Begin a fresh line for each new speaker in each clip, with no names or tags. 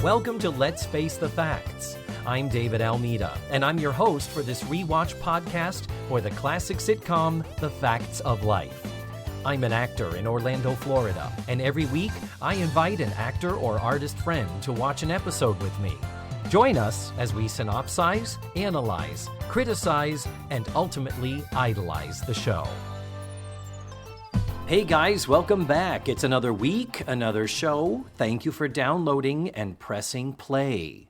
Welcome to Let's Face the Facts. I'm David Almeida, and I'm your host for this rewatch podcast for the classic sitcom, The Facts of Life. I'm an actor in Orlando, Florida, and every week I invite an actor or artist friend to watch an episode with me. Join us as we synopsize, analyze, criticize, and ultimately idolize the show. Hey guys, welcome back. It's another week, another show. Thank you for downloading and pressing play.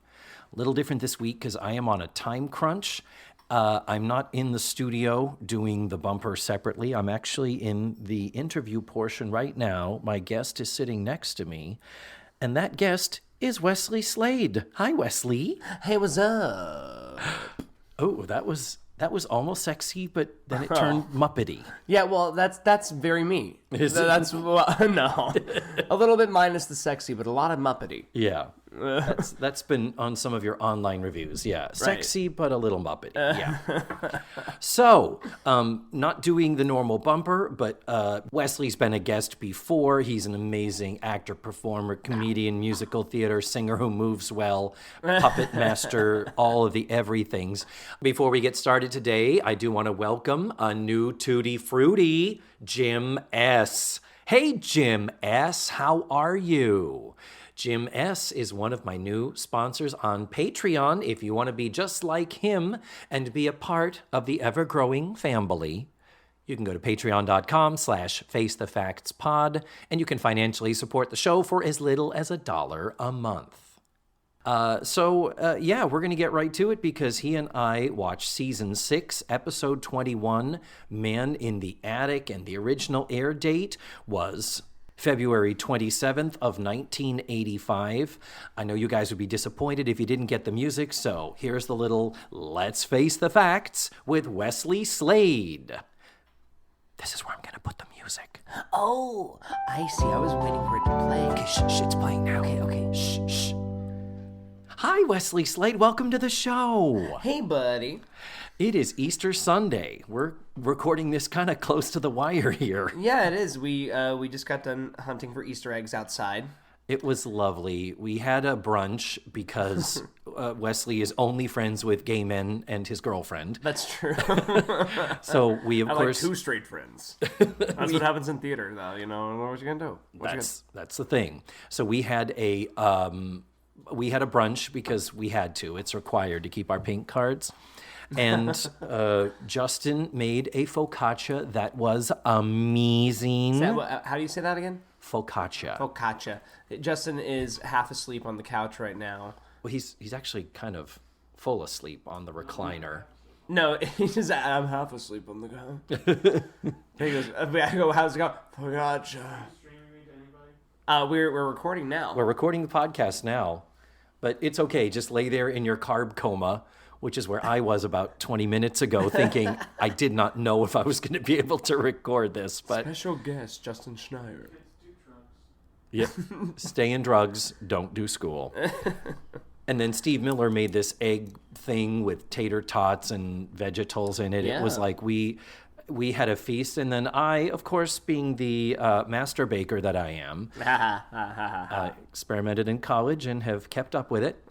A little different this week because I am on a time crunch. I'm not in the studio doing the bumper separately. I'm actually in the interview portion right now. My guest is sitting next to me, and that guest is Wesley Slade. Hi, Wesley.
Hey, what's up?
Oh, that was almost sexy, but then it turned Muppety.
Yeah, well, that's very me.
Is it?
That's no, a little bit minus the sexy, but a lot of Muppety.
Yeah, that's been on some of your online reviews. Yeah, sexy but a little Muppety. Yeah. So, not doing the normal bumper, but Wesley's been a guest before. He's an amazing actor, performer, comedian, musical theater singer who moves well, puppet master, all of the everythings. Before we get started today, I do want to welcome a new Tutti Frutti, Jim S. Hey, Jim S., how are you? Jim S. is one of my new sponsors on Patreon. If you want to be just like him and be a part of the ever-growing family, you can go to patreon.com/facethefactspod, and you can financially support the show for as little as $1 a month. We're going to get right to it because he and I watched Season 6, Episode 21, Man in the Attic, and the original air date was February 27th of 1985. I know you guys would be disappointed if you didn't get the music, so here's the little Let's Face the Facts with Wesley Slade. This is where I'm going to put the music.
Oh, I see. I was waiting for it to play.
Okay, shh, it's playing now.
Okay.
Shh. Hi, Wesley Slade. Welcome to the show.
Hey, buddy.
It is Easter Sunday. We're recording this kind of close to the wire here.
Yeah, it is. We just got done hunting for Easter eggs outside.
It was lovely. We had a brunch because Wesley is only friends with gay men and his girlfriend.
That's true.
So we, of
I
course...
like two straight friends. That's what happens in theater, though. You know, what you gonna do?
That's the thing. So we had a brunch because we had to. It's required to keep our pink cards. And Justin made a focaccia that was amazing.
How do you say that again?
Focaccia.
Focaccia. Justin is half asleep on the couch right now.
Well, he's actually kind of full asleep on the recliner.
No, I'm half asleep on the couch. He goes, I go, how's it going? Focaccia. We're recording now.
We're recording the podcast now, but it's okay. Just lay there in your carb coma, which is where I was about 20 minutes ago, thinking I did not know if I was going to be able to record this. But
special guest, Justin Schneider.
Yeah, stay in drugs, don't do school. And then Steve Miller made this egg thing with tater tots and vegetables in it. Yeah. It was like we had a feast, and then I, of course, being the master baker that I am, experimented in college and have kept up with it.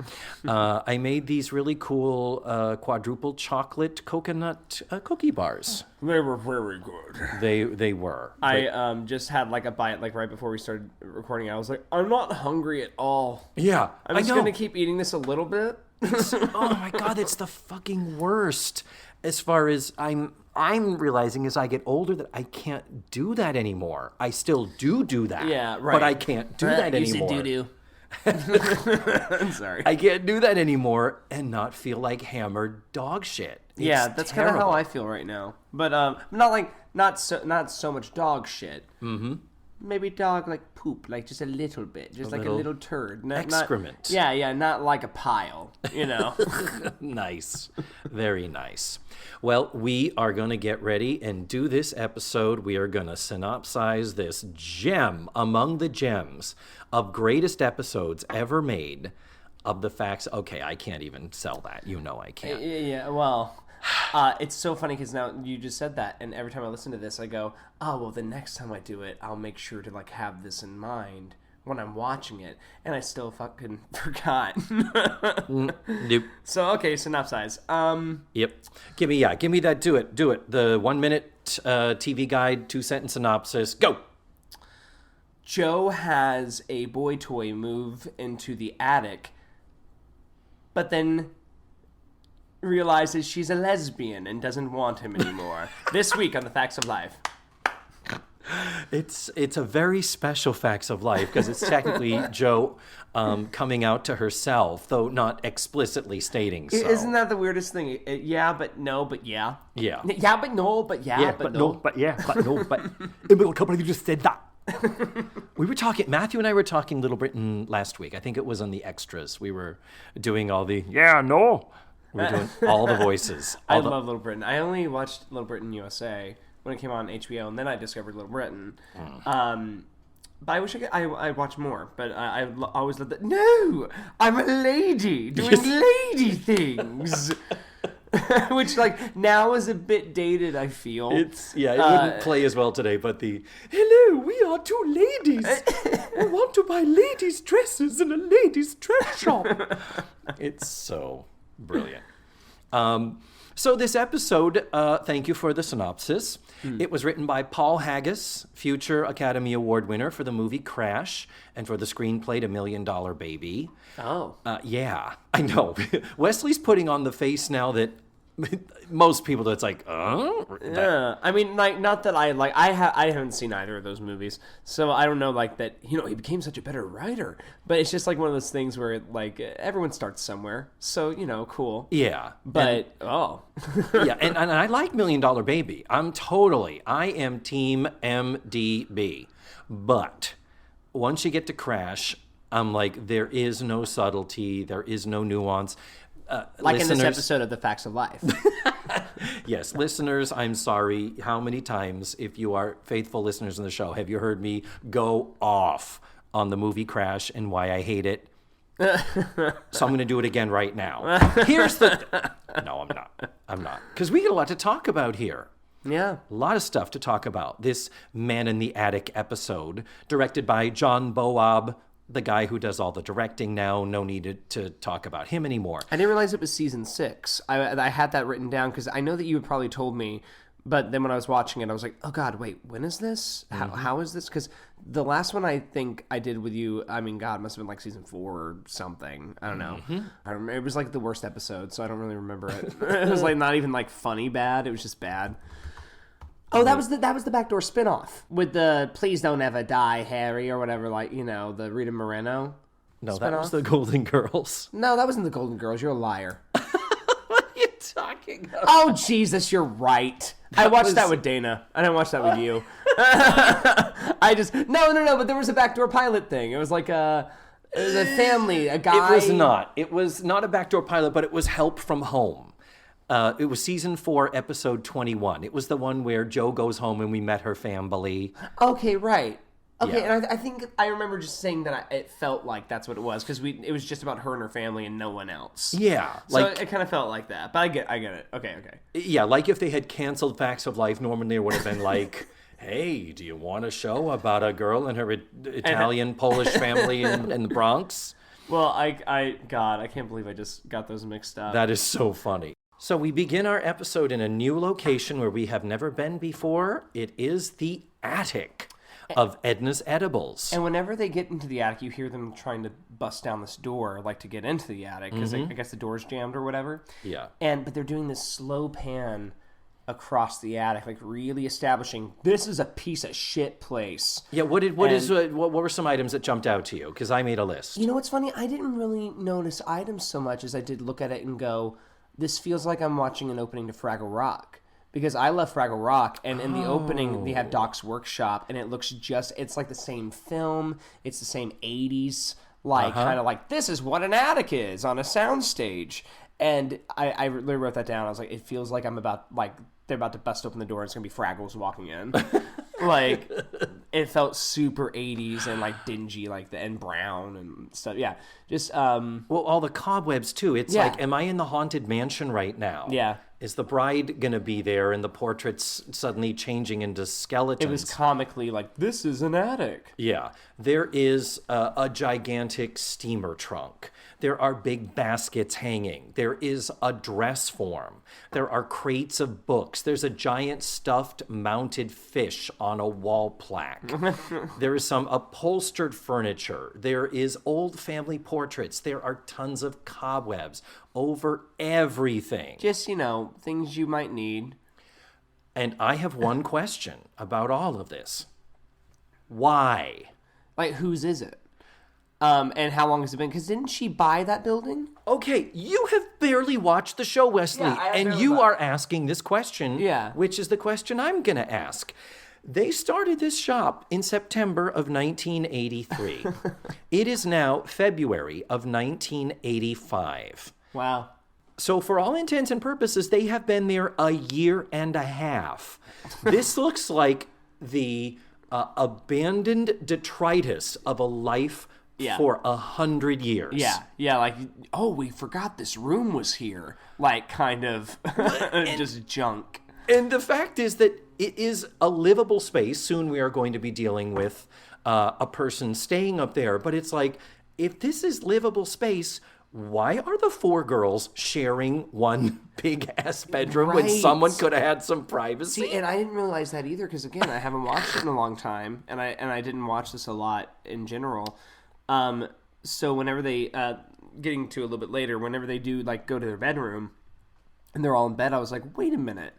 I made these really cool quadruple chocolate coconut cookie bars.
They were very good.
They were.
I just had like a bite like right before we started recording. I was like, I'm not hungry at all.
Yeah,
I'm just going to keep eating this a little bit.
Oh my God, it's the fucking worst. As far as I'm realizing as I get older that I can't do that anymore. I still do that.
Yeah, right.
But I can't do that anymore.
You said doo-doo. I'm sorry.
I can't do that anymore and not feel like hammered dog shit.
Yeah, that's kind of how I feel right now. But not so much dog shit. Mm-hmm. Maybe dog like poop, like just a little bit, just like a little turd,
excrement.
Not like a pile, you know.
Nice, very nice. Well, we are going to get ready and do this episode. We are going to synopsize this gem among the gems of greatest episodes ever made of the facts. Okay, I can't even sell that. You know I can't.
Yeah, well, it's so funny because now you just said that, and every time I listen to this, I go, oh, well, the next time I do it, I'll make sure to like have this in mind. when I'm watching it, and I still fucking forgot.
Nope.
So, okay, synopsize.
Yep. Give me that. Do it. The 1 minute TV guide, 2-sentence synopsis. Go.
Joe has a boy toy move into the attic, but then realizes she's a lesbian and doesn't want him anymore. This week on The Facts of Life.
It's a very special Facts of Life because it's technically Joe coming out to herself, though not explicitly stating so.
Isn't that the weirdest thing? Yeah, but no, but yeah.
Yeah.
Yeah, but no, but yeah, but no.
But yeah, but no, but... I can't believe you just said that. Matthew and I were talking Little Britain last week. I think it was on the extras. We were doing all the, yeah, no. We were doing all the voices.
I love Little Britain. I only watched Little Britain USA when it came on HBO, and then I discovered Little Britain. But I wish I watched more. But I always loved that. No, I'm a lady doing lady things. Which, like, now is a bit dated, I feel.
It wouldn't play as well today, but hello, we are two ladies. We want to buy ladies' dresses in a ladies' dress shop. It's so brilliant. So this episode, thank you for the synopsis. It was written by Paul Haggis, future Academy Award winner for the movie Crash, and for the screenplay to $1 Million Baby.
Oh.
Yeah, I know. Wesley's putting on the face now that most people that's like,
Yeah, I mean, like, not that I haven't seen either of those movies, so I don't know, like, that, he became such a better writer, but it's just, like, one of those things where, like, everyone starts somewhere, so, cool.
Yeah.
But,
yeah, and I like $1 Million Baby. I am team MDB, but once you get to Crash, I'm like, there is no subtlety, there is no nuance.
Like in this episode of The Facts of Life.
Yes, listeners, I'm sorry. How many times, if you are faithful listeners in the show, have you heard me go off on the movie Crash and why I hate it? So I'm going to do it again right now. No, I'm not. Because we get a lot to talk about here.
Yeah.
A lot of stuff to talk about. This Man in the Attic episode, directed by John Boab, the guy who does all the directing now. No need to talk about him anymore.
I didn't realize it was season 6. I had that written down because I know that you had probably told me, but then when I was watching it, I was like, oh God, wait, when is this? How is this? Because the last one I think I did with you, I mean, God, must have been like season 4 or something. I don't know. I remember, it was like the worst episode, so I don't really remember it. It was like not even like funny bad. It was just bad. Oh, that was the backdoor spinoff with the "Please Don't Ever Die, Harry" or whatever, like, the Rita Moreno.
No,
spinoff.
That was the Golden Girls.
No, that wasn't the Golden Girls. You're a liar.
What are you talking about?
Oh, Jesus, you're right. I watched that with Dana. I didn't watch that with you. No, but there was a backdoor pilot thing. It was like a family, a guy.
It was not a backdoor pilot, but it was Help from Home. It was season 4, episode 21. It was the one where Joe goes home and we met her family.
Okay, right. Okay,
Yeah.
and I think I remember just saying that it felt like that's what it was because it was just about her and her family and no one else.
Yeah,
So it kind of felt like that, but I get it. Okay.
Yeah, like if they had canceled Facts of Life, normally it would have been like, hey, do you want a show about a girl and her Italian-Polish family in the Bronx?
Well, I can't believe I just got those mixed up.
That is so funny. So we begin our episode in a new location where we have never been before. It is the attic of Edna's Edibles.
And whenever they get into the attic, you hear them trying to bust down this door, like to get into the attic, because I guess the door's jammed or whatever.
Yeah.
But they're doing this slow pan across the attic, like really establishing this is a piece of shit place.
Yeah. What were some items that jumped out to you? Because I made a list.
You know what's funny? I didn't really notice items so much as I did look at it and go, this feels like I'm watching an opening to Fraggle Rock. Because I love Fraggle Rock, and in the opening, they have Doc's Workshop, and it looks it's like the same film, it's the same 80s, like, kind of like, this is what an attic is on a soundstage. And I really wrote that down. I was like, it feels like they're about to bust open the door, and it's going to be Fraggles walking in. Like, it felt super 80s and, like, dingy, like, and brown and stuff. Yeah, just...
Well, all the cobwebs, too. It's like, am I in the Haunted Mansion right now?
Yeah.
Is the bride going to be there and the portraits suddenly changing into skeletons?
It was comically like, this is an attic.
Yeah. There is a gigantic steamer trunk. There are big baskets hanging. There is a dress form. There are crates of books. There's a giant stuffed mounted fish on a wall plaque. There is some upholstered furniture. There is old family portraits. There are tons of cobwebs over everything.
Just, things you might need.
And I have one question about all of this. Why?
Like, whose is it? And how long has it been? Because didn't she buy that building?
Okay, you have barely watched the show, Wesley, and you are asking this question, which is the question I'm going to ask. They started this shop in September of 1983. It is now February of 1985.
Wow.
So for all intents and purposes, they have been there a year and a half. This looks like the abandoned detritus of a life for 100 years.
Yeah, like, oh, we forgot this room was here. Like, kind of just junk.
And the fact is that it is a livable space. Soon we are going to be dealing with a person staying up there. But it's like, if this is livable space, why are the 4 girls sharing one big-ass bedroom when someone could have had some privacy?
See, and I didn't realize that either, because, again, I haven't watched it in a long time, and I didn't watch this a lot in general. So whenever they, getting to a little bit later, whenever they do, like, go to their bedroom, and they're all in bed, I was like, wait a minute.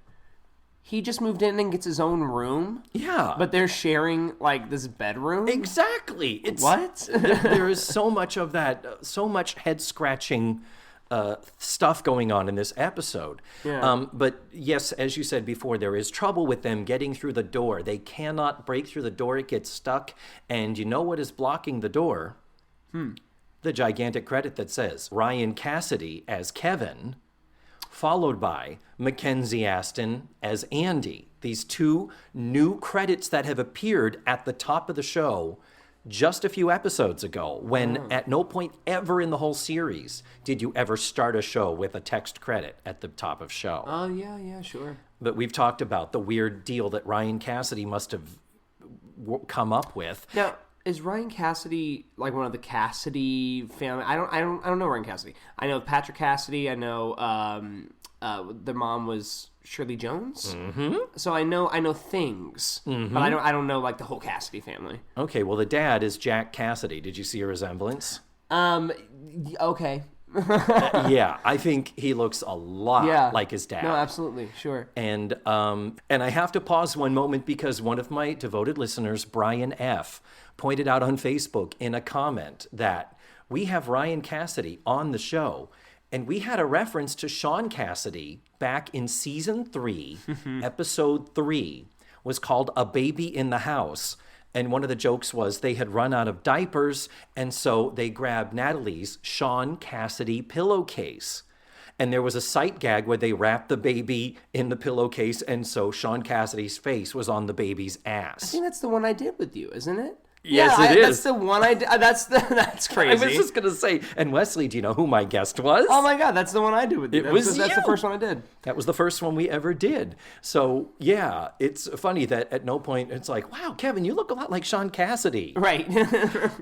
He just moved in and gets his own room?
Yeah.
But they're sharing, like, this bedroom?
Exactly.
What?
There is so much of that, so much head-scratching stuff going on in this episode.
Yeah.
But yes, as you said before, there is trouble with them getting through the door. They cannot break through the door. It gets stuck. And you know what is blocking the door? The gigantic credit that says Ryan Cassidy as Kevin, followed by Mackenzie Aston as Andy. These 2 new credits that have appeared at the top of the show just a few episodes ago, when at no point ever in the whole series did you ever start a show with a text credit at the top of show.
Oh, yeah, sure.
But we've talked about the weird deal that Ryan Cassidy must have come up with.
Now, is Ryan Cassidy like one of the Cassidy family? I don't know Ryan Cassidy. I know Patrick Cassidy. I know their mom was Shirley Jones. Mm-hmm. So I know things, but I don't know like the whole Cassidy family.
Okay, well the dad is Jack Cassidy. Did you see a resemblance?
Okay.
Yeah, I think he looks a lot like his dad.
No, absolutely, sure.
And I have to pause one moment because one of my devoted listeners, Brian F., pointed out on Facebook in a comment that we have Ryan Cassidy on the show, and we had a reference to Sean Cassidy back in season 3, episode 3, was called A Baby in the House. And one of the jokes was they had run out of diapers, and so they grabbed Natalie's Sean Cassidy pillowcase. And there was a sight gag where they wrapped the baby in the pillowcase, and so Sean Cassidy's face was on the baby's ass.
I think that's the one I did with you, isn't it?
Yes, it is.
That's the one I did. That's crazy.
I was just going to say, and Wesley, do you know who my guest was?
Oh my God, that's the one I did with you. That's the first one I did.
That was the first one we ever did. So, yeah, it's funny that at no point it's like, wow, Kevin, you look a lot like Sean Cassidy.
Right.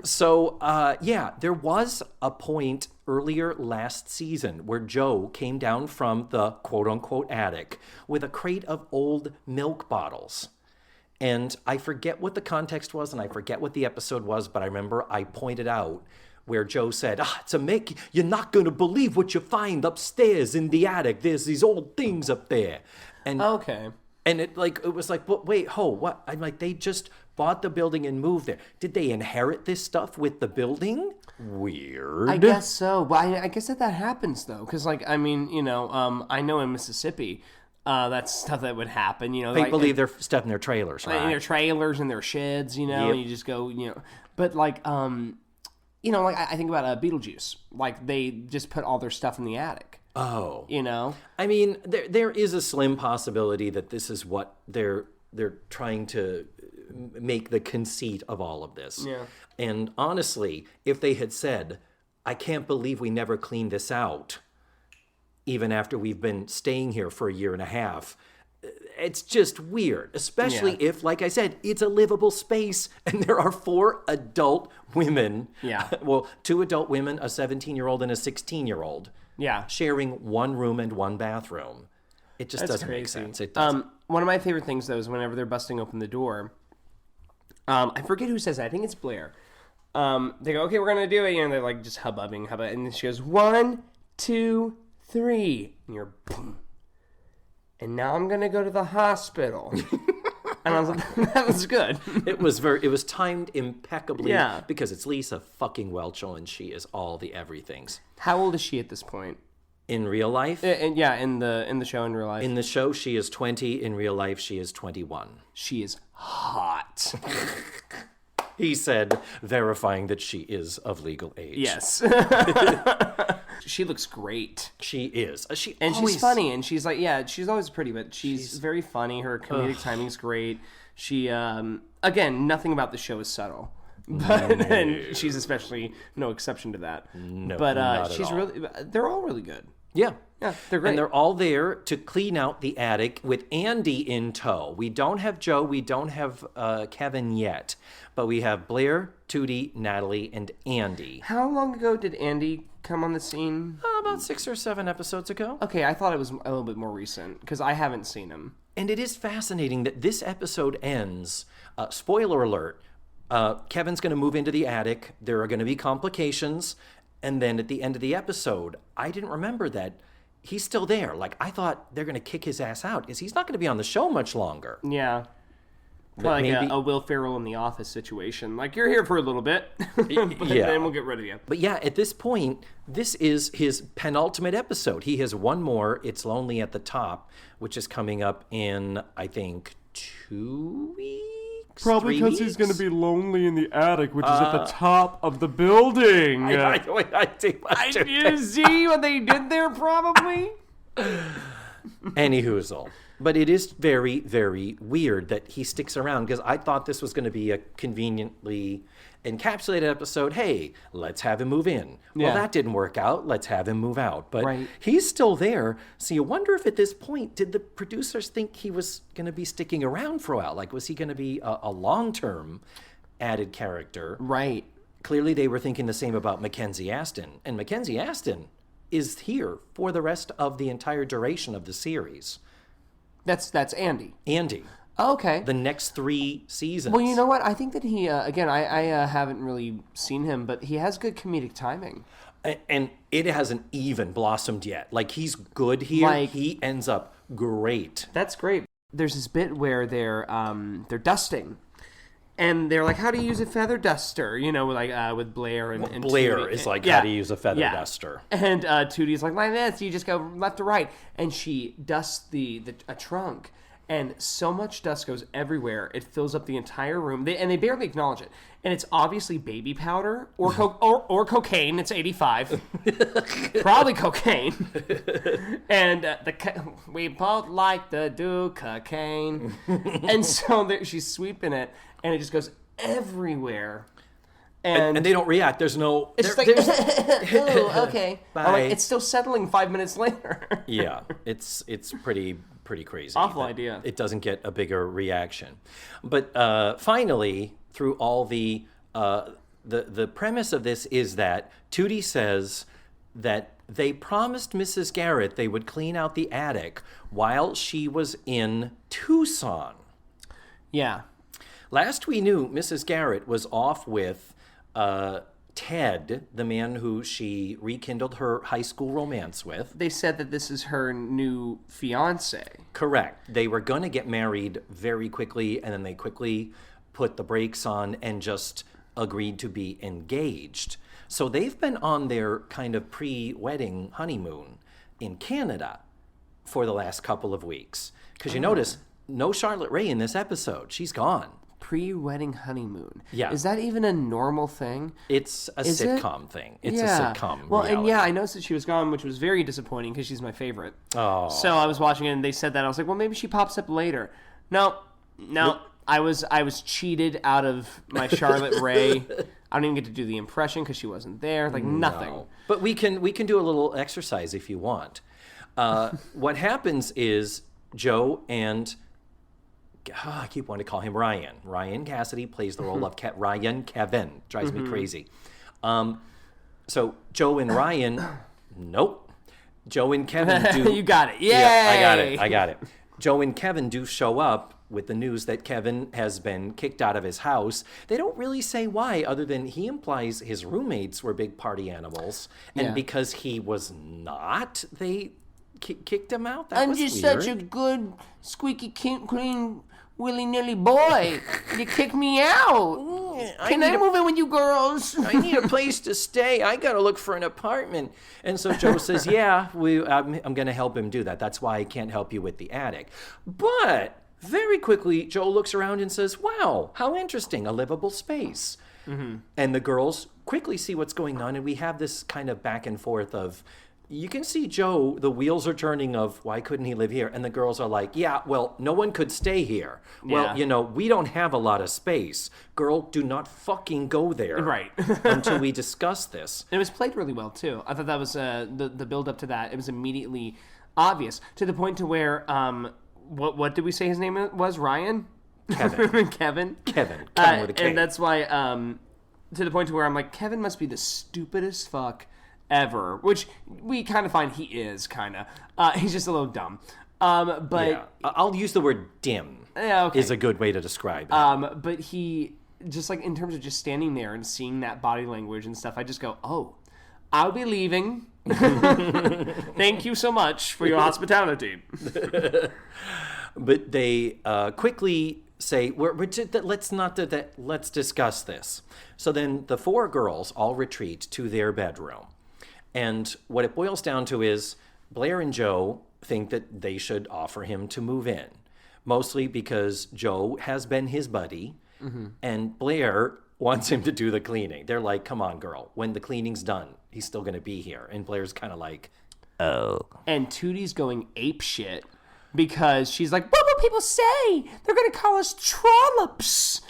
So, yeah, there was a point earlier last season where Joe came down from the quote-unquote attic with a crate of old milk bottles. And I forget what the context was and I forget what the episode was, but I remember I pointed out where Joe said, you're not going to believe what you find upstairs in the attic. There's these old things up there. And
okay.
And it was like, but wait, what? I'm like, they just bought the building and moved there. Did they inherit this stuff with the building? Weird.
I guess so. But I guess that happens though. Because I know in Mississippi, that's stuff that would happen, They
believe their stuff in their trailers, right?
In their trailers and their sheds, yep. And you just go, But I think about Beetlejuice. Like they just put all their stuff in the attic.
Oh,
I
mean, there is a slim possibility that this is what they're trying to make the conceit of all of this.
Yeah.
And honestly, if they had said, "I can't believe we never cleaned this out," even after we've been staying here for a year and a half. It's just weird, especially if, like I said, it's a livable space and there are 4 adult women.
Yeah.
Well, 2 adult women, a 17-year-old and a 16-year-old.
Yeah.
Sharing 1 room and 1 bathroom. It just doesn't make sense. It doesn't.
One of my favorite things, though, is whenever they're busting open the door, I forget who says that. I think it's Blair. They go, okay, we're going to do it. And they're like just hubbubbing. And then she goes, 1, 2, 3. And you're boom. And now I'm going to go to the hospital. And I was like, that was good.
It was timed impeccably.
Yeah.
Because it's Lisa fucking Whelchel and she is all the everythings.
How old is she at this point?
In real life?
In the show, in real life.
In the show, she is 20. In real life, she is 21.
She is hot.
He said, verifying that she is of legal age.
Yes. She looks great.
She is.
She's funny, and she's like, she's always pretty, but she's very funny. Her comedic timing's great. She, again, nothing about the show is subtle. But and she's especially no exception to that.
No,
but she's really, they're all really good.
Yeah.
Yeah, they're great.
And they're all there to clean out the attic with Andy in tow. We don't have Joe. We don't have Kevin yet. But we have Blair, Tootie, Natalie, and Andy.
How long ago did Andy come on the scene?
About 6 or 7 episodes ago.
Okay, I thought it was a little bit more recent because I haven't seen him.
And it is fascinating that this episode ends, spoiler alert, Kevin's going to move into the attic. There are going to be complications. And then at the end of the episode, I didn't remember that he's still there. Like, I thought they're going to kick his ass out because he's not going to be on the show much longer.
Yeah. Like a Will Ferrell in The Office situation. Like, you're here for a little bit, but then we'll get rid of you.
But yeah, at this point, this is his penultimate episode. He has one more. It's Lonely at the Top, which is coming up in, I think, 2 weeks?
Probably because he's going to be lonely in the attic, which is at the top of the building. You see what they did there, probably?
Any hoozle. But it is very, very weird that he sticks around because I thought this was going to be a conveniently encapsulated episode. Hey, let's have him move in. Well, that didn't work out. Let's have him move out. But he's still there. So you wonder if at this point, did the producers think he was going to be sticking around for a while? Like, was he going to be a long-term added character?
Right.
Clearly, they were thinking the same about Mackenzie Aston. And Mackenzie Aston is here for the rest of the entire duration of the series.
That's Andy.
Andy.
Oh, okay.
The next 3 seasons.
Well, you know what? I think that he, again, I haven't really seen him, but he has good comedic timing.
And it hasn't even blossomed yet. Like, he's good here. He ends up great.
That's great. There's this bit where they're dusting. And they're like, how to use a feather duster, you know, like with Blair and
Blair
Tootie.
is like, how to use a feather duster.
And Tootie's like this, you just go left to right. And she dusts a trunk. And so much dust goes everywhere, it fills up the entire room. They barely acknowledge it. And it's obviously baby powder or cocaine. It's 85. Probably cocaine. And we both like to do cocaine. And so she's sweeping it. And it just goes everywhere. And
they don't react. There's no...
It's just like, oh, okay.
Bye.
Like, it's still settling 5 minutes later.
Yeah, it's pretty crazy.
Awful idea.
It doesn't get a bigger reaction. But finally, through all the premise of this is that Tootie says that they promised Mrs. Garrett they would clean out the attic while she was in Tucson.
Yeah.
Last we knew, Mrs. Garrett was off with Ted, the man who she rekindled her high school romance with.
They said that this is her new fiancé.
Correct. They were going to get married very quickly, and then they quickly put the brakes on and just agreed to be engaged. So they've been on their kind of pre-wedding honeymoon in Canada for the last couple of weeks. Because you notice, no Charlotte Rae in this episode. She's gone.
Pre-wedding honeymoon.
Yeah.
Is that even a normal thing?
It's a sitcom thing. It's a sitcom
Well,
reality.
and I noticed that she was gone, which was very disappointing because she's my favorite.
Oh.
So I was watching it and they said that. I was like, well, maybe she pops up later. No. I was cheated out of my Charlotte Rae. I don't even get to do the impression because she wasn't there. Like, nothing.
No. But we can do a little exercise if you want. What happens is Joe and I keep wanting to call him Ryan. Ryan Cassidy plays the role of Ryan Kevin. Drives me crazy. So Joe and Ryan, nope. Joe and Kevin do.
You got it. Yay!
Yeah, I got it. Joe and Kevin do show up with the news that Kevin has been kicked out of his house. They don't really say why, other than he implies his roommates were big party animals, and because he was not, they kicked him out. That
I'm
was
just
weird.
such a good, squeaky, clean, willy-nilly boy. You kick me out. Can I move in with you girls?
I need a place to stay. I got to look for an apartment. And so Joe says, yeah, I'm going to help him do that. That's why I can't help you with the attic. But very quickly, Joe looks around and says, wow, how interesting, a livable space. And the girls quickly see what's going on. And we have this kind of back and forth of, you can see Joe, the wheels are turning of, why couldn't he live here? And the girls are like, yeah, well, no one could stay here. Well, we don't have a lot of space. Girl, do not fucking go there.
Right.
Until we discuss this.
It was played really well, too. I thought that was the build-up to that. It was immediately obvious, to the point to where, what did we say his name was? Ryan?
Kevin.
Kevin
with a K.
And that's why, to the point to where I'm like, Kevin must be the stupidest fuck ever, which we kind of find he is, kind of. He's just a little dumb. But
I'll use the word dim. Is a good way to describe it.
But he, just like in terms of just standing there and seeing that body language and stuff, I just go, oh, I'll be leaving. Thank you so much for your hospitality.
But they quickly say, let's discuss this. So then the four girls all retreat to their bedroom. And what it boils down to is Blair and Joe think that they should offer him to move in, mostly because Joe has been his buddy, and Blair wants him to do the cleaning. They're like, come on, girl, when the cleaning's done, he's still going to be here. And Blair's kind of like, oh.
And Tootie's going ape shit because she's like, what will people say? They're going to call us trollops.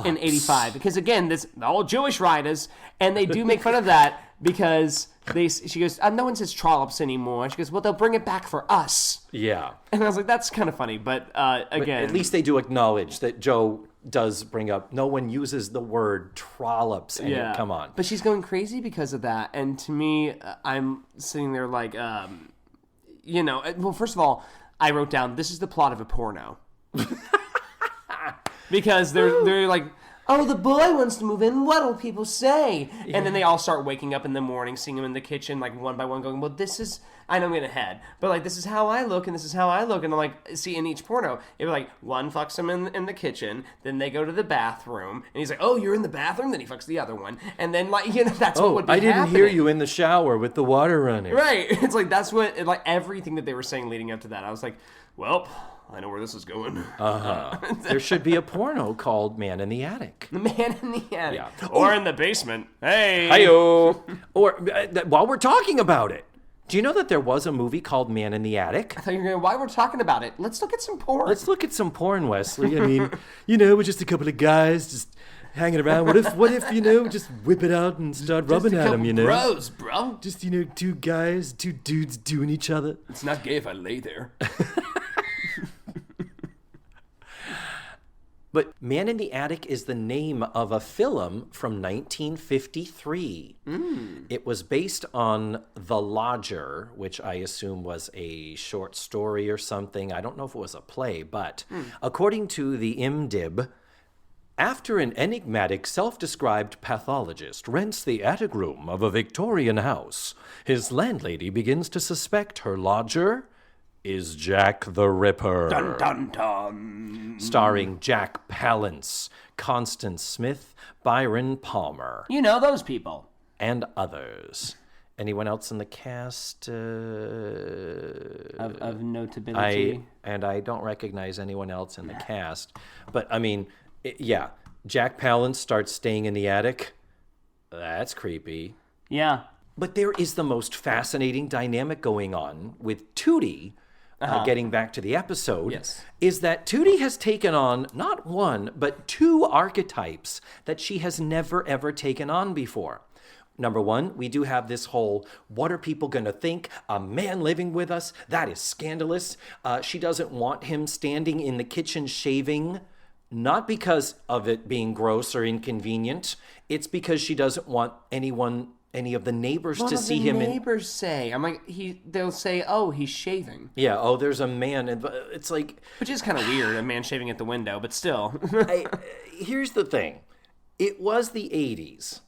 In 85. Because, again, this all Jewish writers, and they do make fun of that because she goes, no one says trollops anymore. She goes, well, they'll bring it back for us.
Yeah.
And I was like, that's kind of funny. But, again.
But at least they do acknowledge that Joe does bring up, no one uses the word trollops. And come on.
But she's going crazy because of that. And to me, I'm sitting there like, well, first of all, I wrote down, this is the plot of a porno. Because they're like, oh, the boy wants to move in. What'll people say? Yeah. And then they all start waking up in the morning, seeing him in the kitchen, like one by one, going, well, this is, I know I'm getting ahead, but like, this is how I look, and this is how I look. And I'm like, see, in each porno, it was like, one fucks him in the kitchen, then they go to the bathroom, and he's like, oh, you're in the bathroom? Then he fucks the other one. And then, like, that's what would be happening.
I didn't hear you in the shower with the water running.
Right. It's like, that's what, like, everything that they were saying leading up to that. I was like, well, I know where this is going.
There should be a porno called Man in the Attic.
The Man in the Attic. Yeah. Or in the basement. Hey.
Hi-yo. Or while we're talking about it, do you know that there was a movie called Man in the Attic?
I thought you were going, while we're talking about it, let's look at some porn.
Let's look at some porn, Wesley. I mean, we're just a couple of guys just hanging around. What if, just whip it out and start rubbing at them,
bros, bro.
Just, two dudes doing each other.
It's not gay if I lay there.
But Man in the Attic is the name of a film from 1953. It was based on The Lodger, which I assume was a short story or something. I don't know if it was a play, but according to the IMDb, after an enigmatic self-described pathologist rents the attic room of a Victorian house, his landlady begins to suspect her lodger is Jack the Ripper.
Dun, dun, dun.
Starring Jack Palance, Constance Smith, Byron Palmer.
You know those people.
And others. Anyone else in the cast?
Of notability?
I don't recognize anyone else in the cast. But, I mean, Jack Palance starts staying in the attic. That's creepy.
Yeah.
But there is the most fascinating dynamic going on with Tootie, getting back to the episode, is that Tootie has taken on not one, but two archetypes that she has never, ever taken on before. Number one, we do have this whole, what are people going to think? A man living with us? That is scandalous. She doesn't want him standing in the kitchen shaving, not because of it being gross or inconvenient. It's because she doesn't want any of the neighbors to see him.
Neighbors say, I'm like, they'll say, oh, he's shaving.
Yeah, oh, there's a man. It's like...
Which is kind of weird, a man shaving at the window, but still.
Here's the thing. It was the 80s.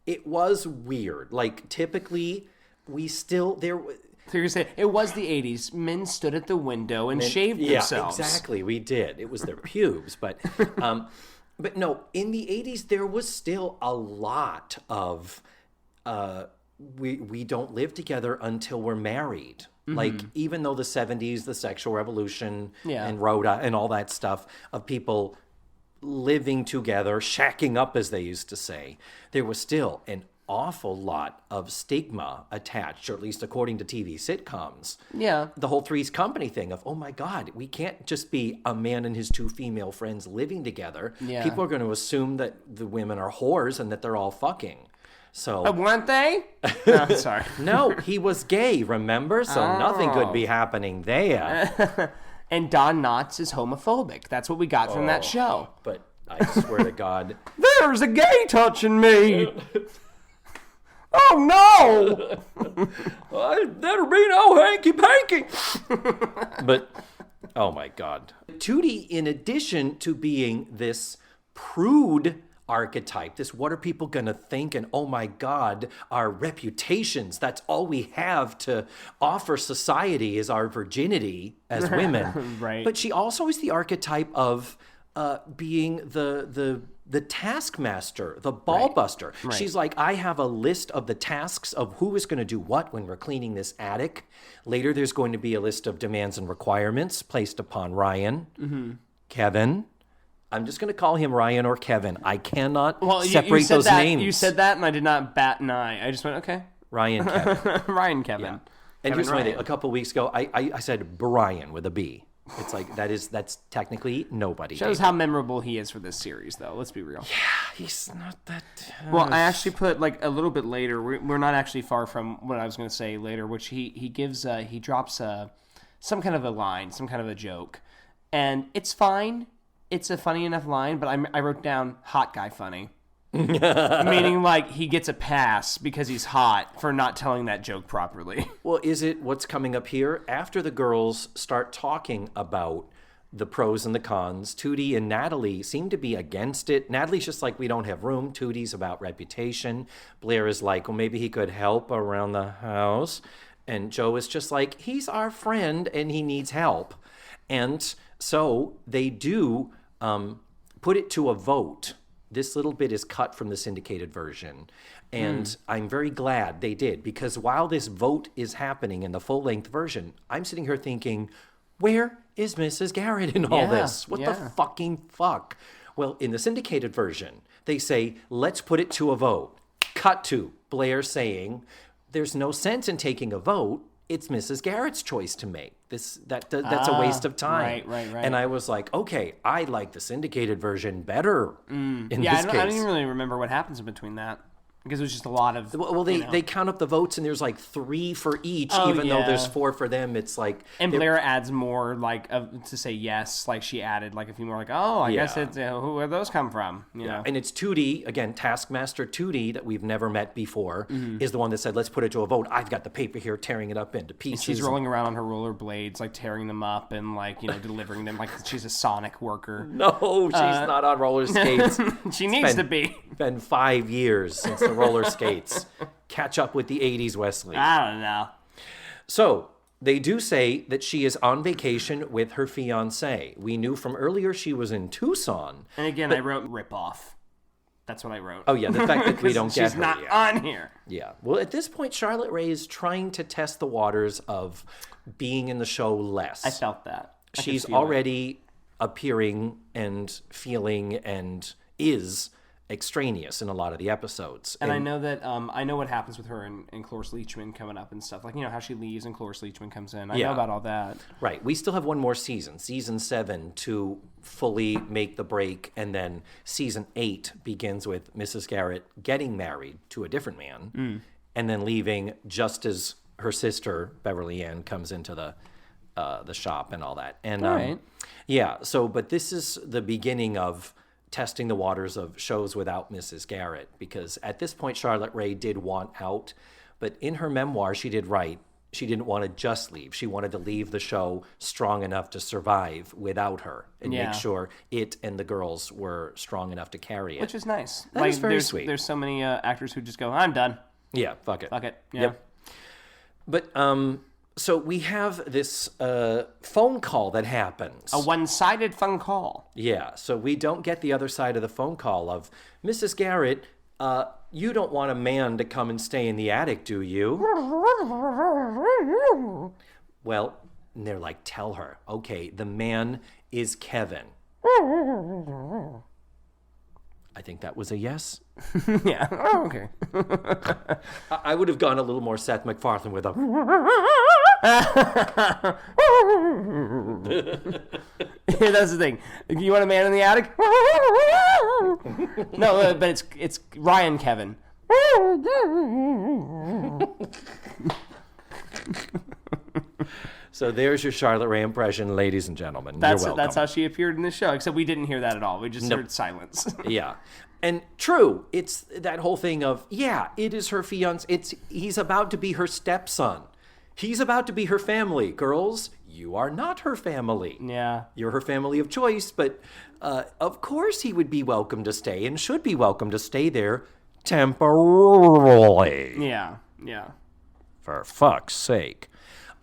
It was weird. Like, typically, we still... So you're
going to say, it was the 80s. Men stood at the window and shaved themselves.
Yeah, exactly. We did. It was their pubes. But no, in the 80s, there was still a lot of... we don't live together until we're married. Mm-hmm. Like, even though the 70s, the sexual revolution and Rhoda and all that stuff of people living together, shacking up, as they used to say, there was still an awful lot of stigma attached, or at least according to TV sitcoms.
Yeah.
The whole Three's Company thing of, oh my God, we can't just be a man and his two female friends living together. Yeah. People are going to assume that the women are whores and that they're all fucking. So
weren't they? No, sorry.
No, he was gay, remember? So nothing could be happening there.
And Don Knotts is homophobic. That's what we got from that show.
But I swear to God.
There's a gay touching me. Oh, no.
There'll be no hanky-panky. But, oh my God. Tootie, in addition to being this prude archetype, this what are people going to think, and oh my God, our reputations, that's all we have to offer society is our virginity as women.
Right.
But she also is the archetype of being the taskmaster, the ball buster. Right. She's like, I have a list of the tasks of who is going to do what when we're cleaning this attic. Later, there's going to be a list of demands and requirements placed upon Ryan, Kevin. I'm just going to call him Ryan or Kevin. I cannot separate those names.
You said that, and I did not bat an eye. I just went, okay.
Ryan, Kevin.
Ryan, Kevin.
Yeah. And here's funny, a couple of weeks ago, I said Brian with a B. It's like, that's technically nobody.
Shows how memorable he is for this series, though. Let's be real.
Yeah, he's not that...
Well, I actually put, like, a little bit later, we're not actually far from what I was going to say later, which he drops some kind of a line, some kind of a joke. And it's fine. It's a funny enough line, but I wrote down hot guy funny. Meaning, like, he gets a pass because he's hot for not telling that joke properly.
Well, is it what's coming up here? After the girls start talking about the pros and the cons, Tootie and Natalie seem to be against it. Natalie's just like, we don't have room. Tootie's about reputation. Blair is like, well, maybe he could help around the house. And Joe is just like, he's our friend and he needs help. And so they do put it to a vote. This little bit is cut from the syndicated version. And I'm very glad they did, because while this vote is happening in the full-length version, I'm sitting here thinking, where is Mrs. Garrett in all this? What the fucking fuck? Well, in the syndicated version, they say, let's put it to a vote. Cut to Blair saying, there's no sense in taking a vote. It's Mrs. Garrett's choice to make. That's a waste of time.
Right.
And I was like, okay, I like the syndicated version better in this case.
I don't even really remember what happens in between that. Because it was just a lot of...
Well, they count up the votes, and there's like 3 for each, even though there's 4 for them. It's like...
And Blair adds more, like, to say yes. Like, she added, like, a few more, like, I guess it's... where those come from, you know?
And it's Tootie, again, Taskmaster Tootie, that we've never met before, is the one that said, let's put it to a vote. I've got the paper here, tearing it up into pieces.
And she's rolling around on her rollerblades, like, tearing them up and, like, delivering them. Like, she's a Sonic worker.
No, she's not on roller skates.
She needs to be.
It's been 5 years since the roller skates. Catch up with the 80s, Wesley.
I don't know.
So, they do say that she is on vacation with her fiancé. We knew from earlier she was in Tucson.
And again, I wrote rip-off. That's what I wrote.
Oh, yeah, the fact that we don't get her.
She's not on here.
Yeah. Well, at this point, Charlotte Rae is trying to test the waters of being in the show less.
I felt that.
She's already appearing and feeling and is extraneous in a lot of the episodes.
And I know that I know what happens with her and Cloris Leachman coming up and stuff. Like, how she leaves and Cloris Leachman comes in. I know about all that.
Right. We still have one more season 7, to fully make the break. And then season 8 begins with Mrs. Garrett getting married to a different man and then leaving just as her sister, Beverly Ann, comes into the shop and all that. And
all right.
But this is the beginning of testing the waters of shows without Mrs. Garrett, because at this point Charlotte Rae did want out, but in her memoir she did write she didn't want to just leave. She wanted to leave the show strong enough to survive without her and make sure it and the girls were strong enough to carry it.
Which is nice.
That is very sweet.
There's so many actors who just go, I'm done.
Yeah, fuck it.
Fuck it. Yeah.
Yep. But so we have this phone call that happens.
A one-sided phone call.
Yeah, so we don't get the other side of the phone call of, Mrs. Garrett, you don't want a man to come and stay in the attic, do you? Well, and they're like, tell her. Okay, the man is Kevin. I think that was a yes.
Yeah. Oh, okay.
I would have gone a little more Seth MacFarlane with a...
That's the thing. You want a man in the attic? No, but it's Ryan Kevin.
So there's your Charlotte Rae impression, ladies and gentlemen. You're welcome.
That's how she appeared in the show, except we didn't hear that at all. We just heard silence.
Yeah. And true, it's that whole thing of, it is her fiancé. He's about to be her stepson. He's about to be her family. Girls, you are not her family.
Yeah.
You're her family of choice, but of course he would be welcome to stay and should be welcome to stay there temporarily.
Yeah, yeah.
For fuck's sake.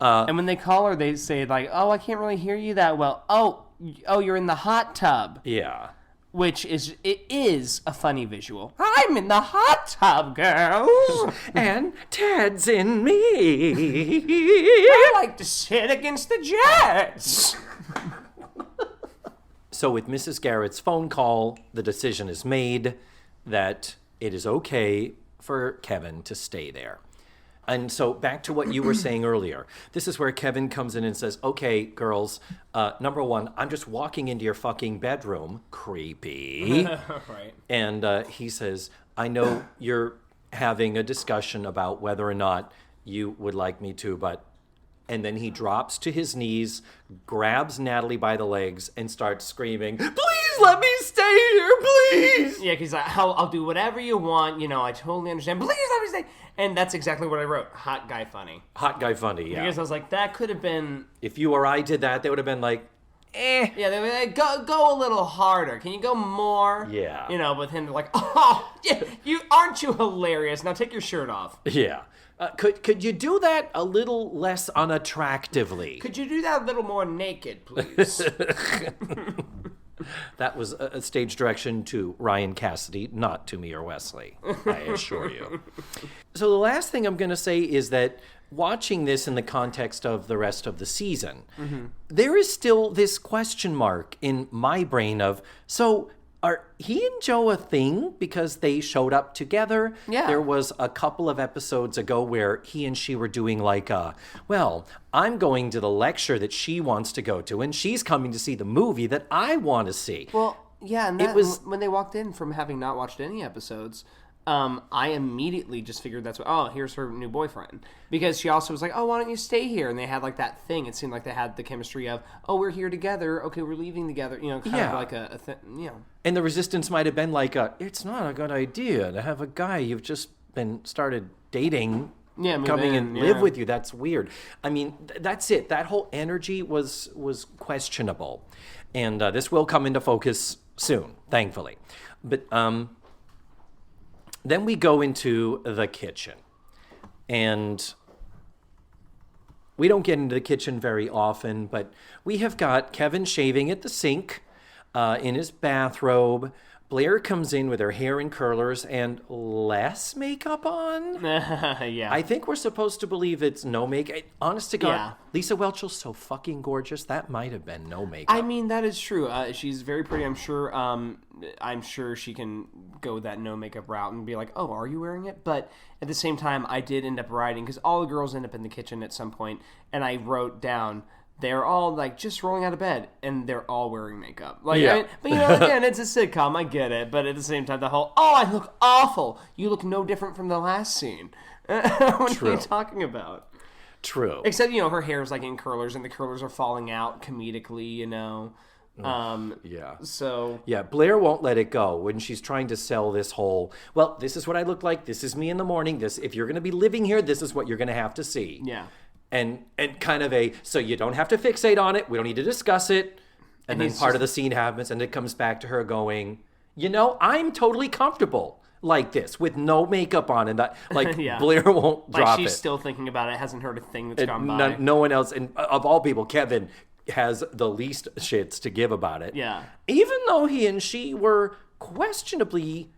And when they call her, they say, like, oh, I can't really hear you that well. Oh, you're in the hot tub.
Yeah.
Which is a funny visual. I'm in the hot tub, girls.
And Ted's in me.
I like to sit against the jets.
So with Mrs. Garrett's phone call, the decision is made that it is okay for Kevin to stay there. And so back to what you were saying earlier. This is where Kevin comes in and says, okay, girls, number one, I'm just walking into your fucking bedroom. Creepy.
Right.
And he says, I know you're having a discussion about whether or not you would like me to, but... And then he drops to his knees, grabs Natalie by the legs, and starts screaming, please let me stay here, please!
Yeah, because I'll do whatever you want. I totally understand. Please let me stay. And that's exactly what I wrote. Hot guy funny.
Hot guy funny, yeah.
Because I was like, that could have been...
If you or I did that, they would have been like, eh.
Yeah, they would like, go a little harder. Can you go more?
Yeah.
With him, they're like, oh, yeah, aren't you hilarious? Now take your shirt off.
Yeah. Could you do that a little less unattractively?
Could you do that a little more naked, please?
That was a stage direction to Ryan Cassidy, not to me or Wesley, I assure you. So the last thing I'm going to say is that watching this in the context of the rest of the season, there is still this question mark in my brain of, so are he and Joe a thing because they showed up together?
Yeah.
There was a couple of episodes ago where he and she were doing like I'm going to the lecture that she wants to go to, and she's coming to see the movie that I want to see.
Well, yeah, and that, when they walked in from having not watched any episodes, I immediately just figured that's here's her new boyfriend. Because she also was like, oh, why don't you stay here? And they had like that thing. It seemed like they had the chemistry of, oh, we're here together. Okay, we're leaving together. Kind of like a thing,
And the resistance might have been like, it's not a good idea to have a guy you've just started dating coming and live with you. That's weird. I mean, that's it. That whole energy was questionable. And this will come into focus soon, thankfully. But then we go into the kitchen. And we don't get into the kitchen very often, but we have got Kevin shaving at the sink in his bathrobe. Blair comes in with her hair in curlers and less makeup on.
Yeah.
I think we're supposed to believe it's no makeup. Honest to God,
Yeah.
Lisa Whelchell's so fucking gorgeous. That might have been no makeup.
I mean, that is true. She's very pretty. I'm sure she can go that no makeup route and be like, oh, are you wearing it? But at the same time, I did end up writing, because all the girls end up in the kitchen at some point, and I wrote down, they're all like just rolling out of bed, and they're all wearing makeup. Like,
yeah.
I mean, but again, it's a sitcom. I get it, but at the same time, the whole I look awful. You look no different from the last scene. What are you talking about?
True.
Except her hair is like in curlers, and the curlers are falling out comedically.
Yeah.
So
yeah, Blair won't let it go when she's trying to sell this whole. Well, this is what I look like. This is me in the morning. This, if you're going to be living here, this is what you're going to have to see.
Yeah.
And kind of so you don't have to fixate on it. We don't need to discuss it. And then part of the scene happens, and it comes back to her going, I'm totally comfortable like this with no makeup on, and that
Yeah.
Blair won't drop it.
She's still thinking about it. Hasn't heard a thing that's gone by.
No one else, and of all people, Kevin has the least shits to give about it.
Yeah.
Even though he and she were questionably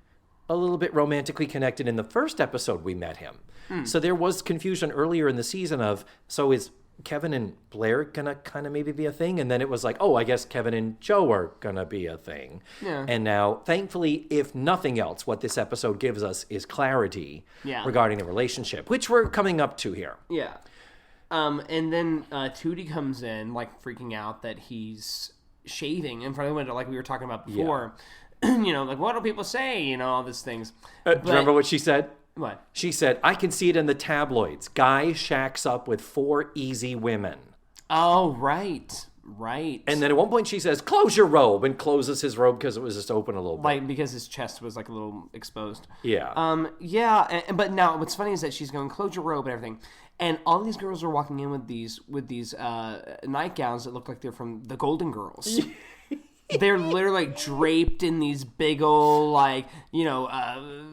a little bit romantically connected in the first episode we met him. So there was confusion earlier in the season of, so is Kevin and Blair gonna kind of maybe be a thing? And then it was like, oh, I guess Kevin and Joe are gonna be a thing.
Yeah.
And now, thankfully, if nothing else, what this episode gives us is clarity regarding the relationship, which we're coming up to here.
Yeah. And then Tootie comes in, like, freaking out that he's shaving in front of the window, like we were talking about before. Yeah. Like, what do people say? All these things.
Do you remember what she said?
What?
She said, I can see it in the tabloids. Guy shacks up with 4 easy women.
Oh, right. Right.
And then at one point she says, close your robe, and closes his robe because it was just open a little bit.
Like, because his chest was, like, a little exposed.
Yeah.
Yeah, but now what's funny is that she's going, close your robe and everything. And all these girls are walking in with these nightgowns that look like they're from the Golden Girls. They're literally like draped in these big old